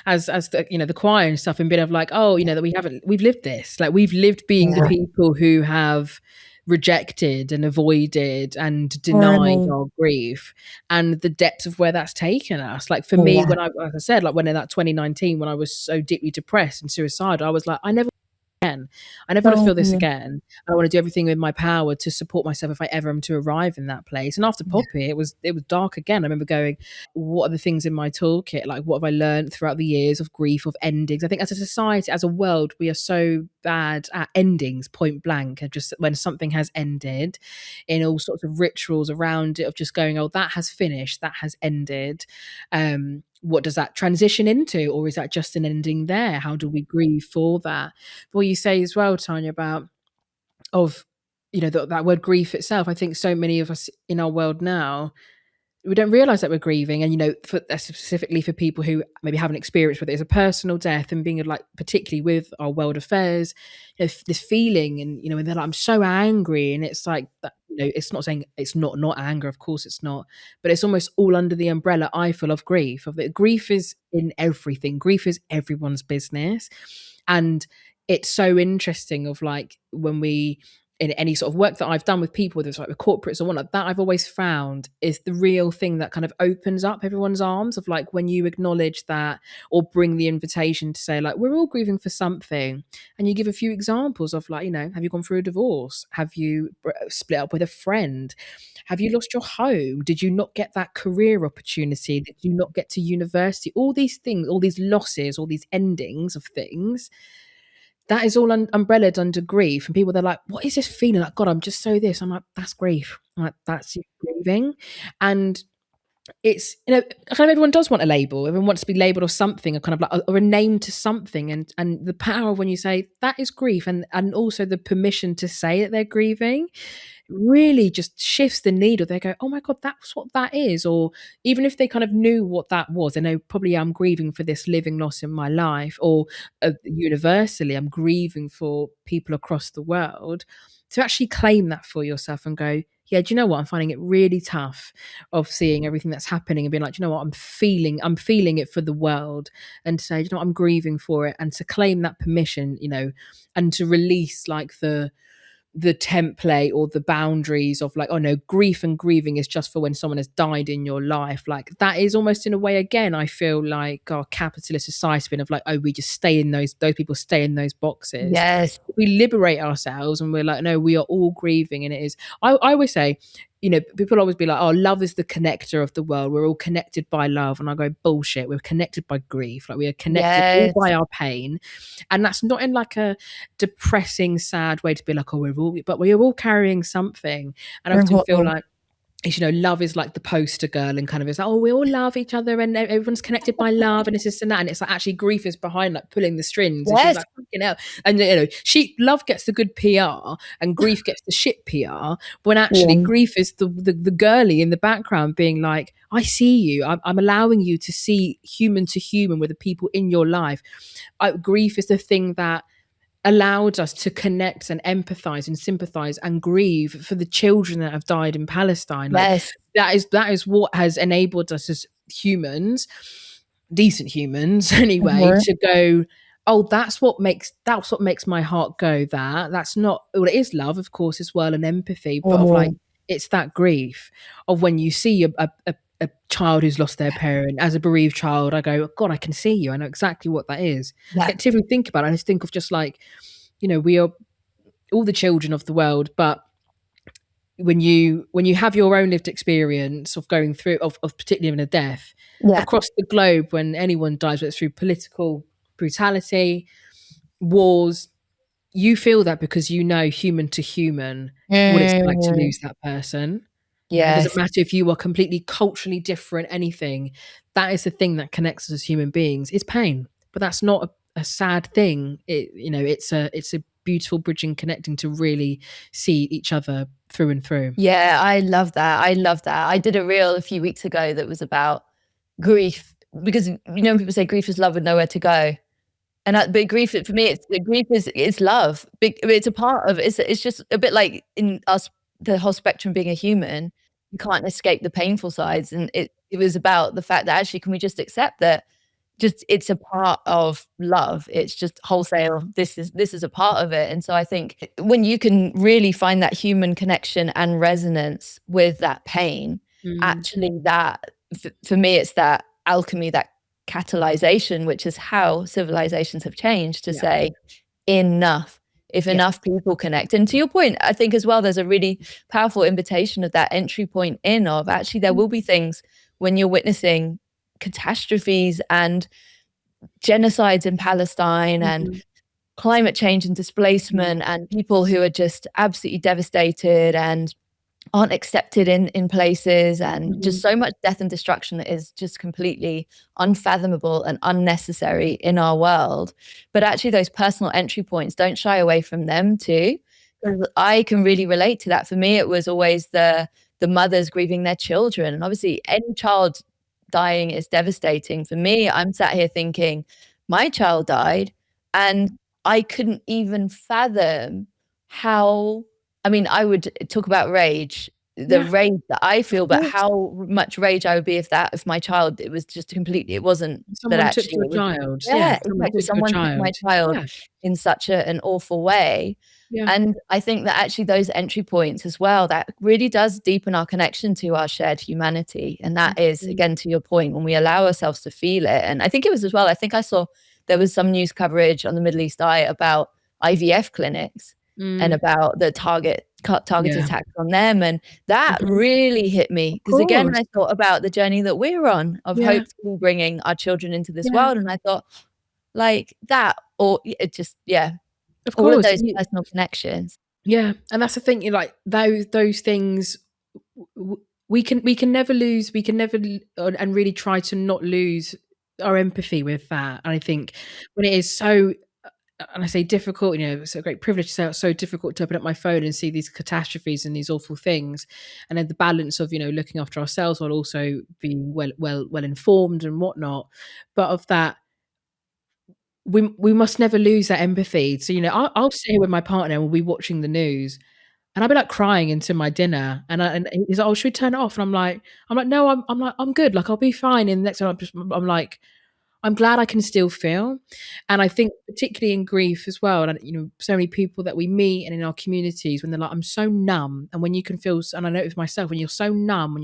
as the the choir and stuff, and being of like, oh, that we've lived this, like we've lived being the Yeah. people who have rejected and avoided and denied Mm. our grief, and the depth of where that's taken us. Like for me, Yeah. when like I said, like when in that 2019, when I was so deeply depressed and suicidal, I was like, I never want to feel this Mm. again. I want to do everything in my power to support myself if I ever am to arrive in that place. And after Poppy, it was dark again. I remember going, what are the things in my toolkit? Like, what have I learned throughout the years of grief, of endings? I think as a society, as a world, we are so bad at endings, point blank, and just when something has ended, in all sorts of rituals around it, of just going, oh, that has finished, that has ended. What does that transition into, or is that just an ending there? How do we grieve for that? What you say as well, Tanya, about of that word grief itself. I think so many of us in our world now, we don't realize that we're grieving, and for specifically for people who maybe haven't experienced whether it's a personal death, and being like, particularly with our world affairs, this feeling, and when they're like, I'm so angry, and it's like that, it's not saying it's not anger, of course it's not, but it's almost all under the umbrella, I feel, of grief, of that grief is in everything. Grief is everyone's business. And it's so interesting of like, when we, in any sort of work that I've done with people, whether it's like with corporates or whatnot, that I've always found is the real thing that kind of opens up everyone's arms, of like, when you acknowledge that, or bring the invitation to say, like, we're all grieving for something. And you give a few examples of like, have you gone through a divorce? Have you split up with a friend? Have you lost your home? Did you not get that career opportunity? Did you not get to university? All these things, all these losses, all these endings of things, that is all umbrellaed under grief. And people, they're like, what is this feeling? Like, God, I'm just so this. I'm like, that's grief. I'm like, that's you grieving. And it's, kind of everyone does want a label. Everyone wants to be labeled or something, or kind of like, or a name to something. And the power of when you say that is grief, and also the permission to say that they're grieving, really just shifts the needle. They go, oh my God, that's what that is. Or even if they kind of knew what that was, they know, probably I'm grieving for this living loss in my life, or universally, I'm grieving for people across the world. To actually claim that for yourself and go, yeah, do you know what? I'm finding it really tough of seeing everything that's happening and being like, do you know what? I'm feeling it for the world, and to say, do you know what? I'm grieving for it, and to claim that permission, and to release like the template or the boundaries of like, oh no, grief and grieving is just for when someone has died in your life. Like, that is almost, in a way, again, I feel like our capitalist society been of like, oh, we just stay in those people stay in those boxes. Yes. We liberate ourselves and we're like, no, we are all grieving. And it is, I always say, people always be like, oh, love is the connector of the world, we're all connected by love. And I go, bullshit, we're connected by grief. Like, we are connected all Yes. by our pain. And that's not in like a depressing, sad way to be like, oh, but we are all carrying something. And I often feel like, love is like the poster girl, and kind of, it's like, oh, we all love each other and everyone's connected by love, and it's this and that. And it's like, actually, grief is behind, like, pulling the strings. And she's Yes. like, fucking hell. And love gets the good PR and grief gets the shit PR, when actually Yeah. grief is the girly in the background being like, I see you. I'm allowing you to see human to human with the people in your life. Grief is the thing that allowed us to connect and empathize and sympathize and grieve for the children that have died in Palestine. Like, Yes. that is what has enabled us as humans, decent humans anyway, Mhm. to go, oh, that's what makes my heart go. That's not, well, it is love, of course, as well, and empathy, but of like, Mhm. it's that grief of when you see a child who's lost their parent. As a bereaved child, I go, God, I can see you. I know exactly what that is. Yeah. I get to think about it. I just think of just like, we are all the children of the world, but when you have your own lived experience of going through, of particularly in a death Yeah. across the globe, when anyone dies, whether it's through political brutality, wars, you feel that because you know, human to human, what it's like to Mm. lose that person. It doesn't Yes. matter if you are completely culturally different, anything. That is the thing that connects us as human beings. It's pain, but that's not a sad thing. It's a beautiful bridging, connecting to really see each other through and through. Yeah, I love that. I love that. I did a reel a few weeks ago that was about grief because people say grief is love with nowhere to go. And but grief for me, grief is love. It's a part of it's just a bit like in us, the whole spectrum being a human, you can't escape the painful sides. And it was about the fact that actually, can we just accept that just it's a part of love. It's just wholesale. This is a part of it. And so I think when you can really find that human connection and resonance with that pain, Mm. actually that for me, it's that alchemy, that catalyzation, which is how civilizations have changed to Yeah. say enough. If Yeah. enough people connect. And to your point, I think as well, there's a really powerful invitation of that entry point in of actually there will be things when you're witnessing catastrophes and genocides in Palestine and Mhm. climate change and Mm. displacement and people who are just absolutely devastated and aren't accepted in places and just Mhm. so much death and destruction that is just completely unfathomable and unnecessary in our world. But actually those personal entry points, don't shy away from them too. 'Cause I can really relate to that. For me, it was always the mothers grieving their children. And obviously any child dying is devastating. For me, I'm sat here thinking, my child died and I couldn't even fathom how I mean, I would talk about rage, the Yeah, rage that I of feel, but course. how much rage I would be if my child it was just completely it wasn't that Someone took actually your it was child. Yeah, yeah, someone exactly, took your someone took my child. child Yeah, in such an awful way, yeah. and I think that actually those entry points as well, that really does deepen our connection to our shared humanity, and that is, Mhm. again, to your point, when we allow ourselves to feel it, and I think it was as well, I think I saw there was some news coverage on the Middle East Eye about IVF clinics and Mm. about the targeted Yeah. attacks on them, and that Mhm. really hit me Of because again, course. I thought about the journey that we're on of Yeah, hopefully bringing our children into this yeah. world, and I thought, like, that or it just yeah, Of all of course. those personal connections. Yeah, and that's the thing, like, those things we can never lose, we can never and really try to not lose our empathy with that. And I think when it is so and I say difficult, it's a great privilege to say it's so difficult to open up my phone and see these catastrophes and these awful things, and then the balance of looking after ourselves while also being well informed and whatnot. But of that, we must never lose that empathy. So I'll sit here with my partner and we'll be watching the news, and I'll be like crying into my dinner, and he's like, "Oh, should we turn it off?" And I'm like, "No, I'm like, I'm good. Like, I'll be fine." And the next time I'm like, I'm glad I can still feel. And I think particularly in grief as well, and so many people that we meet and in our communities when they're like, I'm so numb. And when you can feel, and I know it with myself, when you're so numb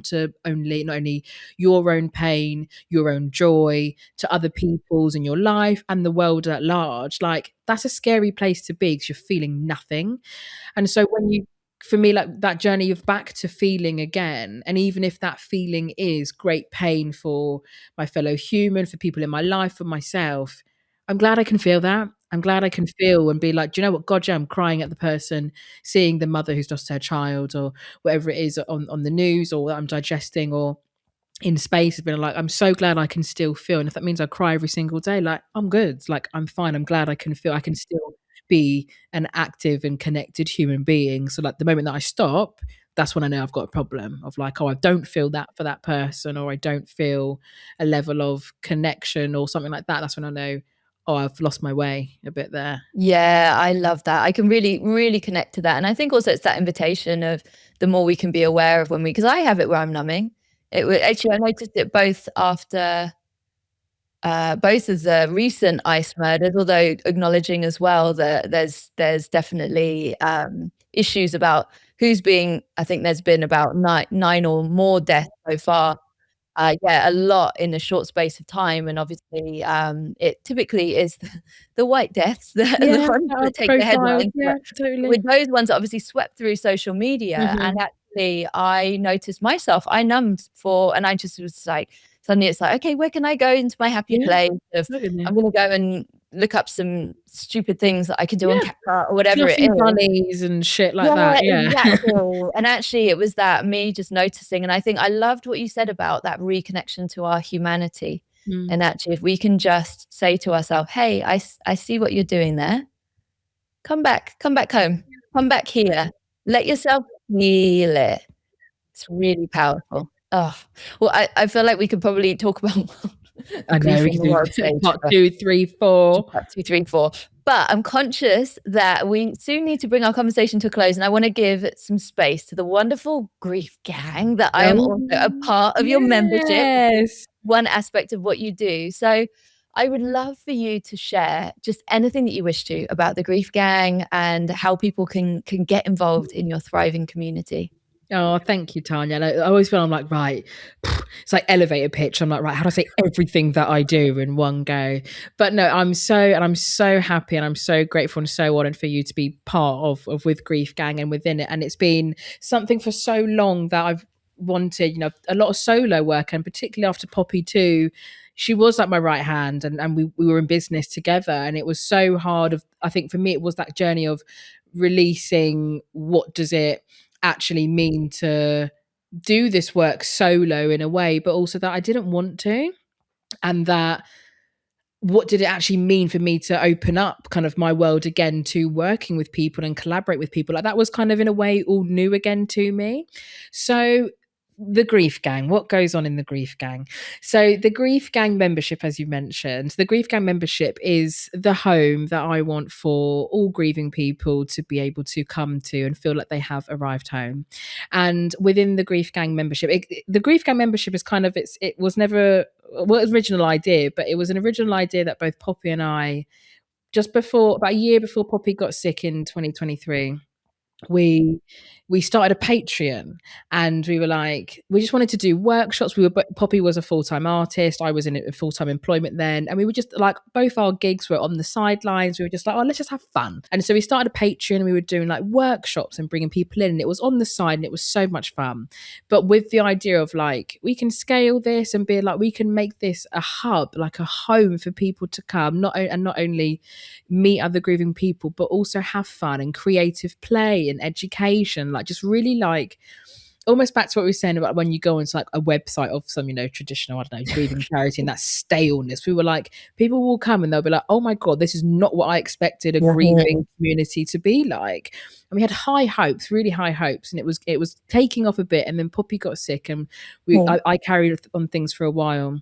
to not only your own pain, your own joy, to other people's in your life and the world at large, like that's a scary place to be because you're feeling nothing. And so for me, like that journey of back to feeling again, and even if that feeling is great pain for my fellow human, for people in my life, for myself, I'm glad I can feel that. I'm glad I can feel and be like, do you know what? God, yeah, I'm crying at the person, seeing the mother who's lost her child, or whatever it is on the news, or that I'm digesting, or in space has been like, I'm so glad I can still feel. And if that means I cry every single day, like I'm good. Like I'm fine. I'm glad I can feel. I can still be an active and connected human being. So like the moment that I stop, that's when I know I've got a problem of like, oh, I don't feel that for that person, or I don't feel a level of connection or something like that. That's when I know, oh, I've lost my way a bit there. Yeah, I love that. I can really, really connect to that. And I think also it's that invitation of the more we can be aware of when we, because I have it where I'm numbing. It would actually, I noticed it both after both of the recent ICE murders, although acknowledging as well that there's definitely issues about who's being. I think there's been about nine or more deaths so far. Yeah, a lot in a short space of time, and obviously, it typically is the white deaths, the Yeah, ones that are that take the profiled. headlines, Yeah, but totally. with those ones obviously swept through social media, and Hmm. actually I noticed myself, I numbed for and I just was like suddenly it's like, "Okay, where can I go into my happy Yeah, place of totally. I'm gonna go and look up some stupid things that I could do on Yeah, CapCut," or whatever it fluffy is. bunnies and shit like Yeah, that. Yeah. exactly, and actually it was that me just noticing, and I think I loved what you said about that reconnection to our humanity, Mm. and actually if we can just say to ourselves, "Hey, I see what you're doing there. Come back home. Come back here." Let yourself feel it. It's really powerful. Oh, well, I feel like we could probably talk about I know grief we on could the do world stage part for 2, 3, 4. part two, three, four. But I'm conscious that we soon need to bring our conversation to a close, and I want to give some space to the wonderful grief gang that I am Oh, also a part of your membership, yes. one aspect of what you do. So I would love for you to share just anything that you wish to about the grief gang and how people can get involved in your thriving community. Oh, thank you, Tanya. Like, I always feel I'm like, right, it's like elevator pitch. I'm like, right, how do I say everything that I do in one go? But no, I'm so happy and I'm so grateful and so honored for you to be part of With Grief Gang and within it. And it's been something for so long that I've wanted, a lot of solo work, and particularly after Poppy too. She was like my right hand, and we were in business together. And it was so hard I think for me, it was that journey of releasing what does it actually mean to do this work solo in a way, but also that I didn't want to, and that what did it actually mean for me to open up kind of my world again to working with people and collaborate with people. Like that was kind of in a way all new again to me. So the grief gang, what goes on in the grief gang? So the grief gang membership, as you mentioned, the grief gang membership is the home that I want for all grieving people to be able to come to and feel like they have arrived home. And within the grief gang membership, the grief gang membership is kind of, it was never original idea, but it was an original idea that both Poppy and I, just before, about a year before Poppy got sick in 2023, we we started a Patreon, and we were like, we just wanted to do workshops. Poppy was a full-time artist, I was in full-time employment then, and we were just like, both our gigs were on the sidelines. We were just like, oh, let's just have fun. And so we started a Patreon, and we were doing like workshops and bringing people in, and it was on the side, and it was so much fun, but with the idea of like, we can scale this and be like, we can make this a hub, like a home for people to come, not only meet other grieving people, but also have fun and creative play and education, like just really like almost back to what we were saying about when you go onto like a website of some, traditional, I don't know, grieving charity, and that staleness. We were like, people will come and they'll be like, oh my God, this is not what I expected a grieving community to be like. And we had high hopes, really high hopes, and it was taking off a bit. And then Poppy got sick, and I carried on things for a while,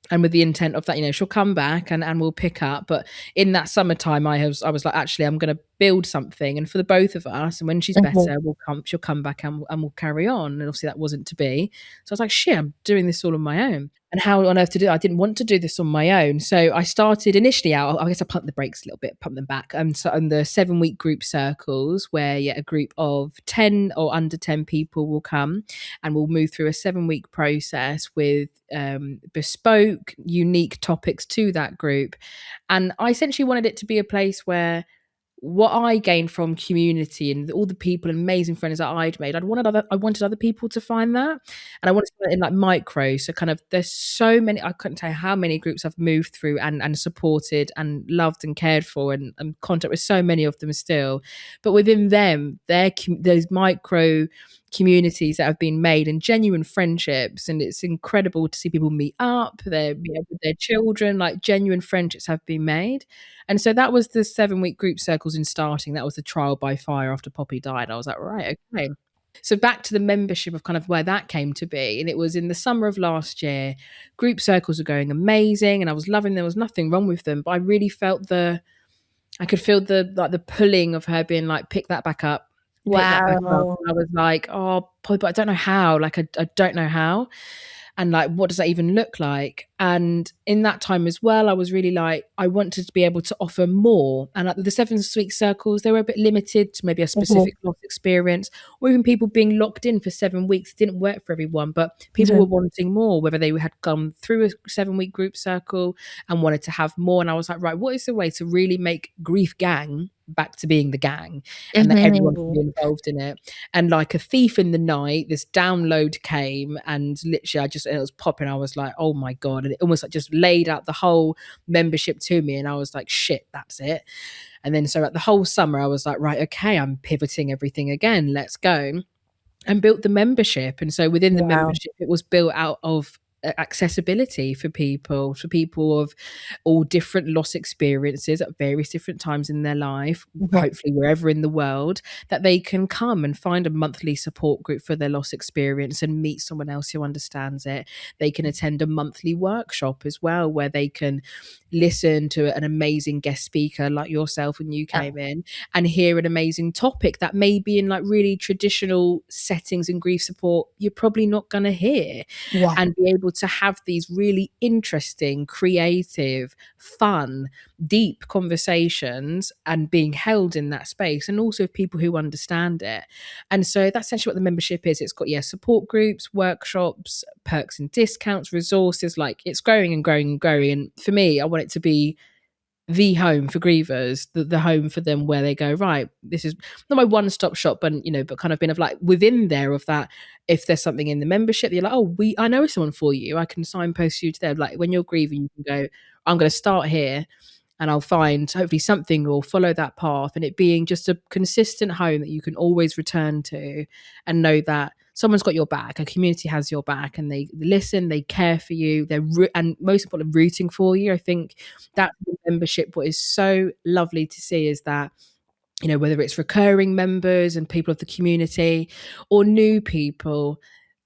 and with the intent of that, she'll come back and we'll pick up. But in that summertime, I was like, actually, I'm going to build something, and for the both of us. And when she's better, she'll come back, and we'll carry on. And obviously, that wasn't to be. So I was like, shit, I'm doing this all on my own. And how on earth to do it? I didn't want to do this on my own. So I started initially out, I guess I pumped the brakes a little bit, pumped them back. So on the 7-week group circles, where a group of 10 or under 10 people will come, and we'll move through a 7-week process with bespoke, unique topics to that group. And I essentially wanted it to be a place where what I gained from community and all the people and amazing friends that I'd made, I wanted other people to find that. And I wanted to do it in like micro. So kind of, there's so many, I couldn't tell you how many groups I've moved through and supported and loved and cared for, and contact with so many of them still. But within them, those micro communities that have been made and genuine friendships, and it's incredible to see people meet up, with their children, like genuine friendships have been made. And so that was the 7-week group circles in starting. That was the trial by fire after Poppy died. I was like, right, okay. So back to the membership of kind of where that came to be. And it was in the summer of last year. Group circles were going amazing, and I was loving them. There was nothing wrong with them, but I really felt I could feel the pulling of her being like, pick that back up, pick that back up. Wow. And I was like, oh, Poppy, but I don't know how. Like, I don't know how. And like, what does that even look like? And in that time as well, I was really like, I wanted to be able to offer more. And at the 7-week circles, they were a bit limited to maybe a specific loss experience, or even people being locked in for 7 weeks. It didn't work for everyone, but people were wanting more, whether they had gone through a 7-week group circle and wanted to have more. And I was like, right, what is the way to really make Grief Gang back to being the gang, and that everyone can be involved in it? And like a thief in the night, this download came, and literally it was popping. I was like, oh my God. And it almost like just laid out the whole membership to me. And I was like, shit, that's it. And then so at the whole summer, I was like, right, okay, I'm pivoting everything again. Let's go. And built the membership. And so within the membership, it was built out of accessibility for people of all different loss experiences at various different times in their life, hopefully wherever in the world, that they can come and find a monthly support group for their loss experience and meet someone else who understands it. They can attend a monthly workshop as well, where they can listen to an amazing guest speaker like yourself when you came in, and hear an amazing topic that maybe in like really traditional settings in grief support you're probably not going to hear, and be able to have these really interesting, creative, fun, deep conversations and being held in that space, and also with people who understand it. And so that's essentially what the membership is. It's got support groups, workshops, perks and discounts, resources. Like, it's growing and growing and growing, and for me, I want it to be the home for grievers, the home for them where they go, right, this is not my one-stop shop, but but kind of been of like within there of that. If there's something in the membership, you're like, oh, I know someone for you, I can signpost you to them. Like, when you're grieving, you can go, I'm going to start here, and I'll find hopefully something or follow that path, and it being just a consistent home that you can always return to and know that someone's got your back, a community has your back, and they listen, they care for you, and most importantly, rooting for you. I think that's the membership. What is so lovely to see is that, whether it's recurring members and people of the community or new people,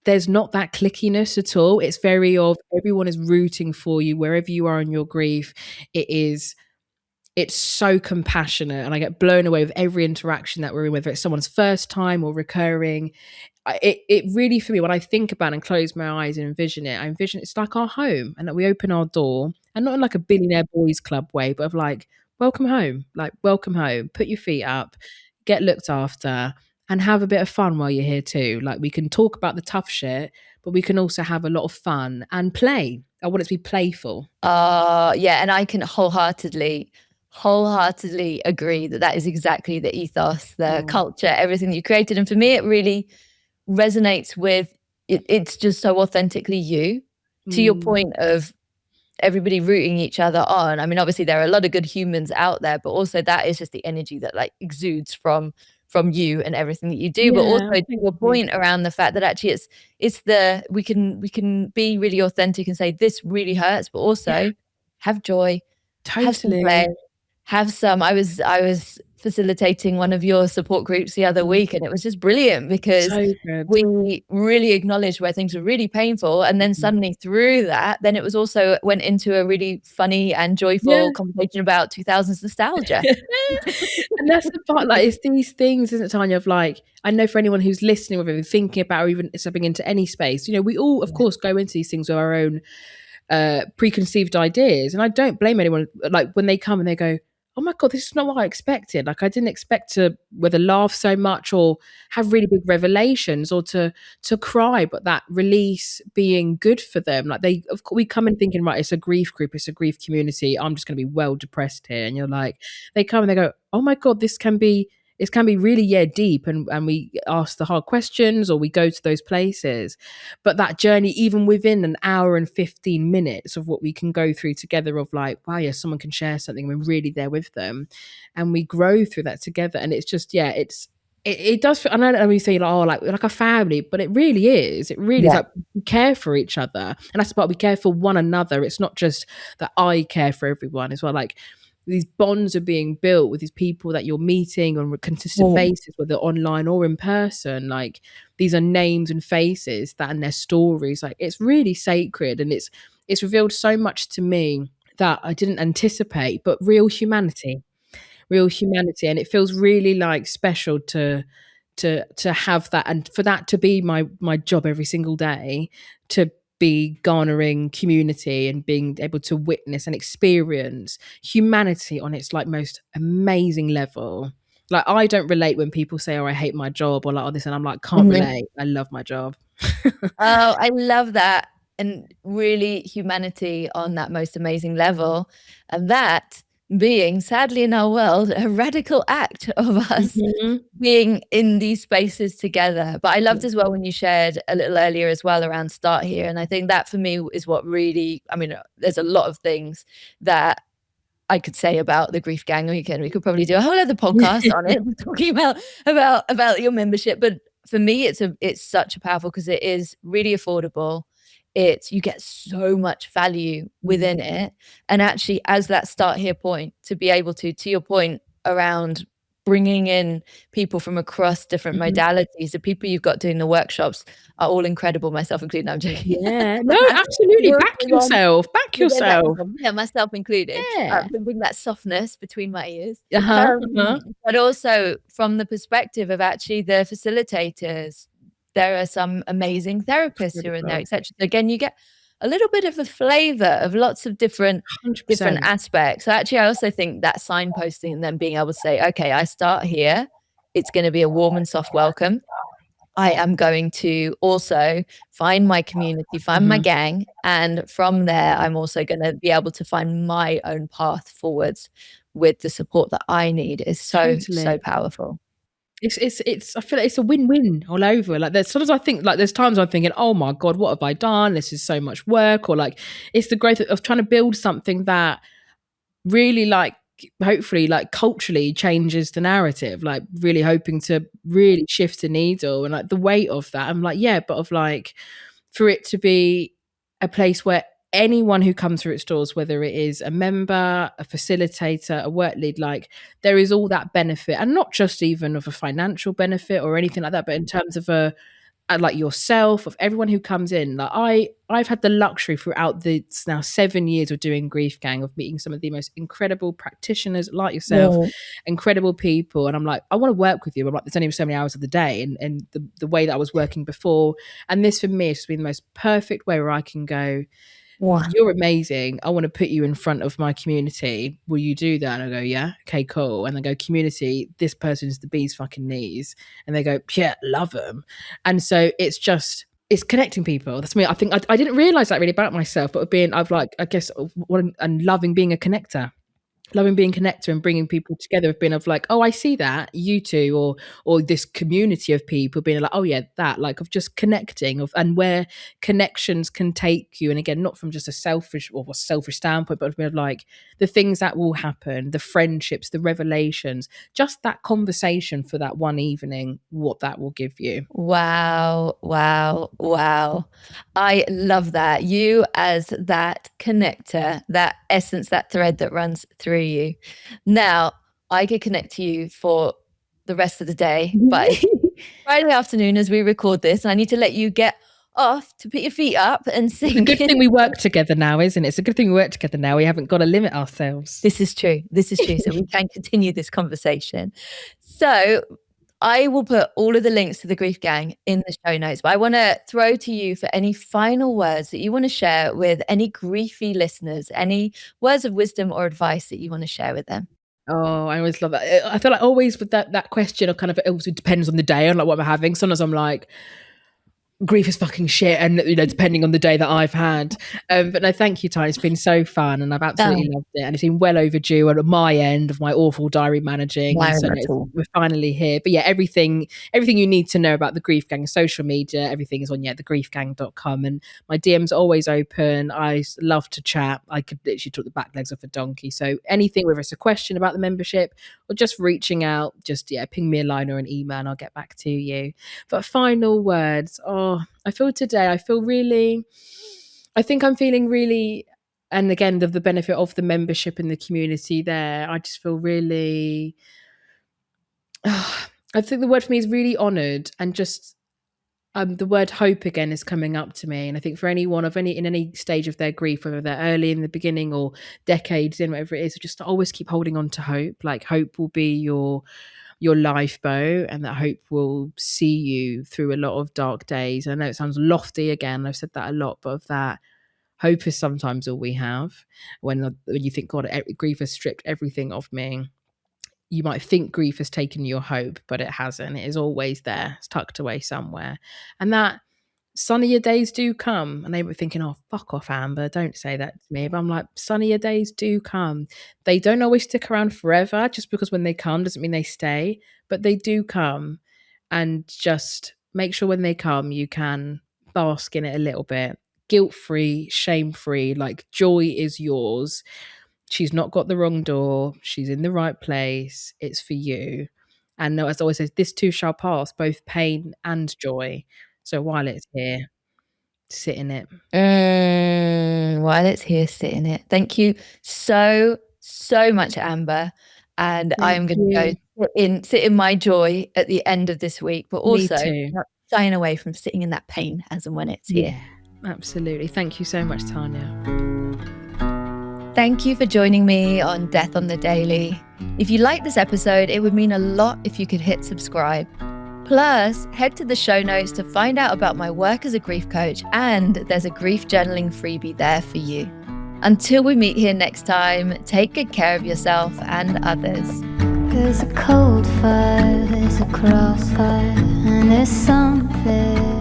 there's not that clickiness at all. It's very of everyone is rooting for you wherever you are in your grief. It's so compassionate, and I get blown away with every interaction that we're in, whether it's someone's first time or recurring. It really, for me, when I think about it and close my eyes and envision it, I envision it's like our home, and that we open our door, and not in like a billionaire boys club way, but of like, welcome home, put your feet up, get looked after, and have a bit of fun while you're here too. Like, we can talk about the tough shit, but we can also have a lot of fun and play. I want it to be playful. Yeah, and I can wholeheartedly agree that is exactly the ethos, the culture, everything that you created. And for me, it really resonates with it's just so authentically you. To your point of everybody rooting each other on, I mean, obviously there are a lot of good humans out there, but also that is just the energy that like exudes from you and everything that you do. But also to your point around the fact that actually it's the we can be really authentic and say this really hurts, but also have joy, have some play, have some. I was facilitating one of your support groups the other week, and it was just brilliant because we really acknowledged where things were really painful, and then suddenly through that, then it was also went into a really funny and joyful conversation about 2000s nostalgia. And that's the part, like, it's these things, isn't it, Tanya, of like, I know for anyone who's listening or even thinking about or even stepping into any space, we all, of course, go into these things with our own preconceived ideas. And I don't blame anyone, like, when they come and they go, oh my God, this is not what I expected. Like, I didn't expect to whether laugh so much or have really big revelations or to cry, but that release being good for them. Like, we come in thinking, right, it's a grief group, it's a grief community, I'm just going to be well depressed here. And you're like, they come and they go, oh my God, this can be really deep, and we ask the hard questions or we go to those places. But that journey, even within an hour and 15 minutes of what we can go through together, of like, wow, yeah, someone can share something and we're really there with them, and we grow through that together. And it's just, it does feel, I know we say like, oh, like a family, but it really is. It really is like, we care for each other, and that's the part, we care for one another. It's not just that I care for everyone as well. Like, these bonds are being built with these people that you're meeting on a consistent basis, whether online or in person. Like, these are names and faces that, and their stories. Like, it's really sacred, and it's revealed so much to me that I didn't anticipate, but real humanity. And it feels really like special to have that, and for that to be my job every single day, to be garnering community and being able to witness and experience humanity on its like most amazing level. Like, I don't relate when people say, oh, I hate my job, or like, oh, this, and I'm like, can't relate. I love my job. Oh, I love that. And really humanity on that most amazing level. And that being, sadly, in our world, a radical act of us being in these spaces together. But I loved as well when you shared a little earlier as well around Start Here. And I think that for me is what really, I mean, there's a lot of things that I could say about the Grief Gang Weekend. We could probably do a whole other podcast on it, talking about your membership. But for me, it's such a powerful, because it is really affordable. it's you get so much value Mm. within it. And actually, as that start here point, to be able to your point around bringing in people from across different Mhm. modalities, the people you've got doing the workshops are all incredible, myself included. No, I'm joking. Yeah. No, absolutely. You're Back the one yourself. Back within that, yourself. yeah, myself included, Yeah. bring that softness between my ears. Uh-huh, uh-huh. But also from the perspective of actually the facilitators, there are some amazing therapists who are in there, Incredible. et cetera. So again, you get a little bit of a flavor of lots of different 100%. aspects. So actually, I also think that signposting and then being able to say, "Okay, I start here. It's gonna be a warm and soft welcome. I am going to also find my community, find my Mhm. gang, and from there, I'm also gonna be able to find my own path forwards with the support that I need," is so, so Totally. powerful. It's I feel like it's a win-win all over. Like, there's sometimes I think, like, there's times I'm thinking, "Oh my God, what have I done? This is so much work," or like, it's the growth of trying to build something that really, like, hopefully, like, culturally changes the narrative, like, really hoping to really shift the needle, and like the weight of that. I'm like, yeah, but of like, for it to be a place where anyone who comes through its doors, whether it is a member, a facilitator, a work lead, like, there is all that benefit, and not just even of a financial benefit or anything like that, but in terms of a and like yourself, of everyone who comes in. Like, I've had the luxury throughout the now 7 years of doing Grief Gang of meeting some of the most incredible practitioners like yourself, Yeah. incredible people. And I'm like, I want to work with you. I'm like, there's only so many hours of the day, and the way that I was working before. And this for me has been the most perfect way where I can go, Wow. you're amazing. I want to put you in front of my community. Will you do that? And I go, yeah, okay, cool. And they go, community, this person's the bee's fucking knees. And they go, yeah, love them. And so it's connecting people. That's me. I think I didn't realize that really about myself, but I've like, I guess, and loving being a connector, loving being connector and bringing people together, have been of like, oh, I see that you two, or this community of people being like, oh yeah, that, like, of just connecting, of, and where connections can take you. And again, not from just a selfish standpoint, but of like the things that will happen, the friendships, the revelations, just that conversation for that one evening, what that will give you. Wow, wow, wow. I love that. You as that connector, that essence, that thread that runs through you. Now, I could connect to you for the rest of the day, but it's Friday afternoon as we record this, and I need to let you get off to put your feet up and It's a sink good in. thing we work together now, isn't it? It's a good thing we work together now. We haven't got to limit ourselves. This is true. This is true. So we can continue this conversation. So I will put all of the links to the Grief Gang in the show notes, but I want to throw to you for any final words that you want to share with any griefy listeners, any words of wisdom or advice that you want to share with them. Oh, I always love that. I feel like always with that question, of kind of, it also depends on the day and like what I'm having. Sometimes I'm like, grief is fucking shit, and depending on the day that I've had. But no, thank you, Ty. It's been so fun, and I've Oh, absolutely loved it, and it's been well overdue at my end of my awful diary managing. And why so not at all? we're finally here. But yeah, everything you need to know about the Grief Gang, social media, everything is on thegriefgang.com, and my DM's are always open. I love to chat. I could literally talk the back legs off a donkey. So anything, whether it's a question about the membership or just reaching out, just ping me a line or an email, and I'll get back to you. But final words. Oh, I feel really, I think I'm feeling really, and again, the benefit of the membership and the community there, I just feel really, I think the word for me is really honoured, and just the word hope again is coming up to me. And I think for anyone in any stage of their grief, whether they're early in the beginning or decades in, whatever it is, just to always keep holding on to hope. Like, hope will be your lifeboat, and that hope will see you through a lot of dark days. I know it sounds lofty again, I've said that a lot, but of that, hope is sometimes all we have. When you think, God, grief has stripped everything of me, you might think grief has taken your hope, but it hasn't. It is always there. It's tucked away somewhere. And that sunnier days do come. And they were thinking, oh, fuck off, Amber, don't say that to me. But I'm like, sunnier days do come. They don't always stick around forever, just because when they come doesn't mean they stay, but they do come. And just make sure when they come, you can bask in it a little bit. Guilt free, shame free, like, joy is yours. She's not got the wrong door. She's in the right place. It's for you. And no, as always says, this too shall pass, both pain and joy. So while it's here, Sit in it. While it's here, sit in it. Thank you so much, Amber. And I am going to go sit in my joy at the end of this week, but also not shying away from sitting in that pain as and when it's here. Yeah, absolutely. Thank you so much, Tanya. Thank you for joining me on Death on the Daily. If you liked this episode, it would mean a lot if you could hit subscribe. Plus, head to the show notes to find out about my work as a grief coach, and there's a grief journaling freebie there for you. Until we meet here next time, take good care of yourself and others. There's a cold fire, there's a crossfire, and there's something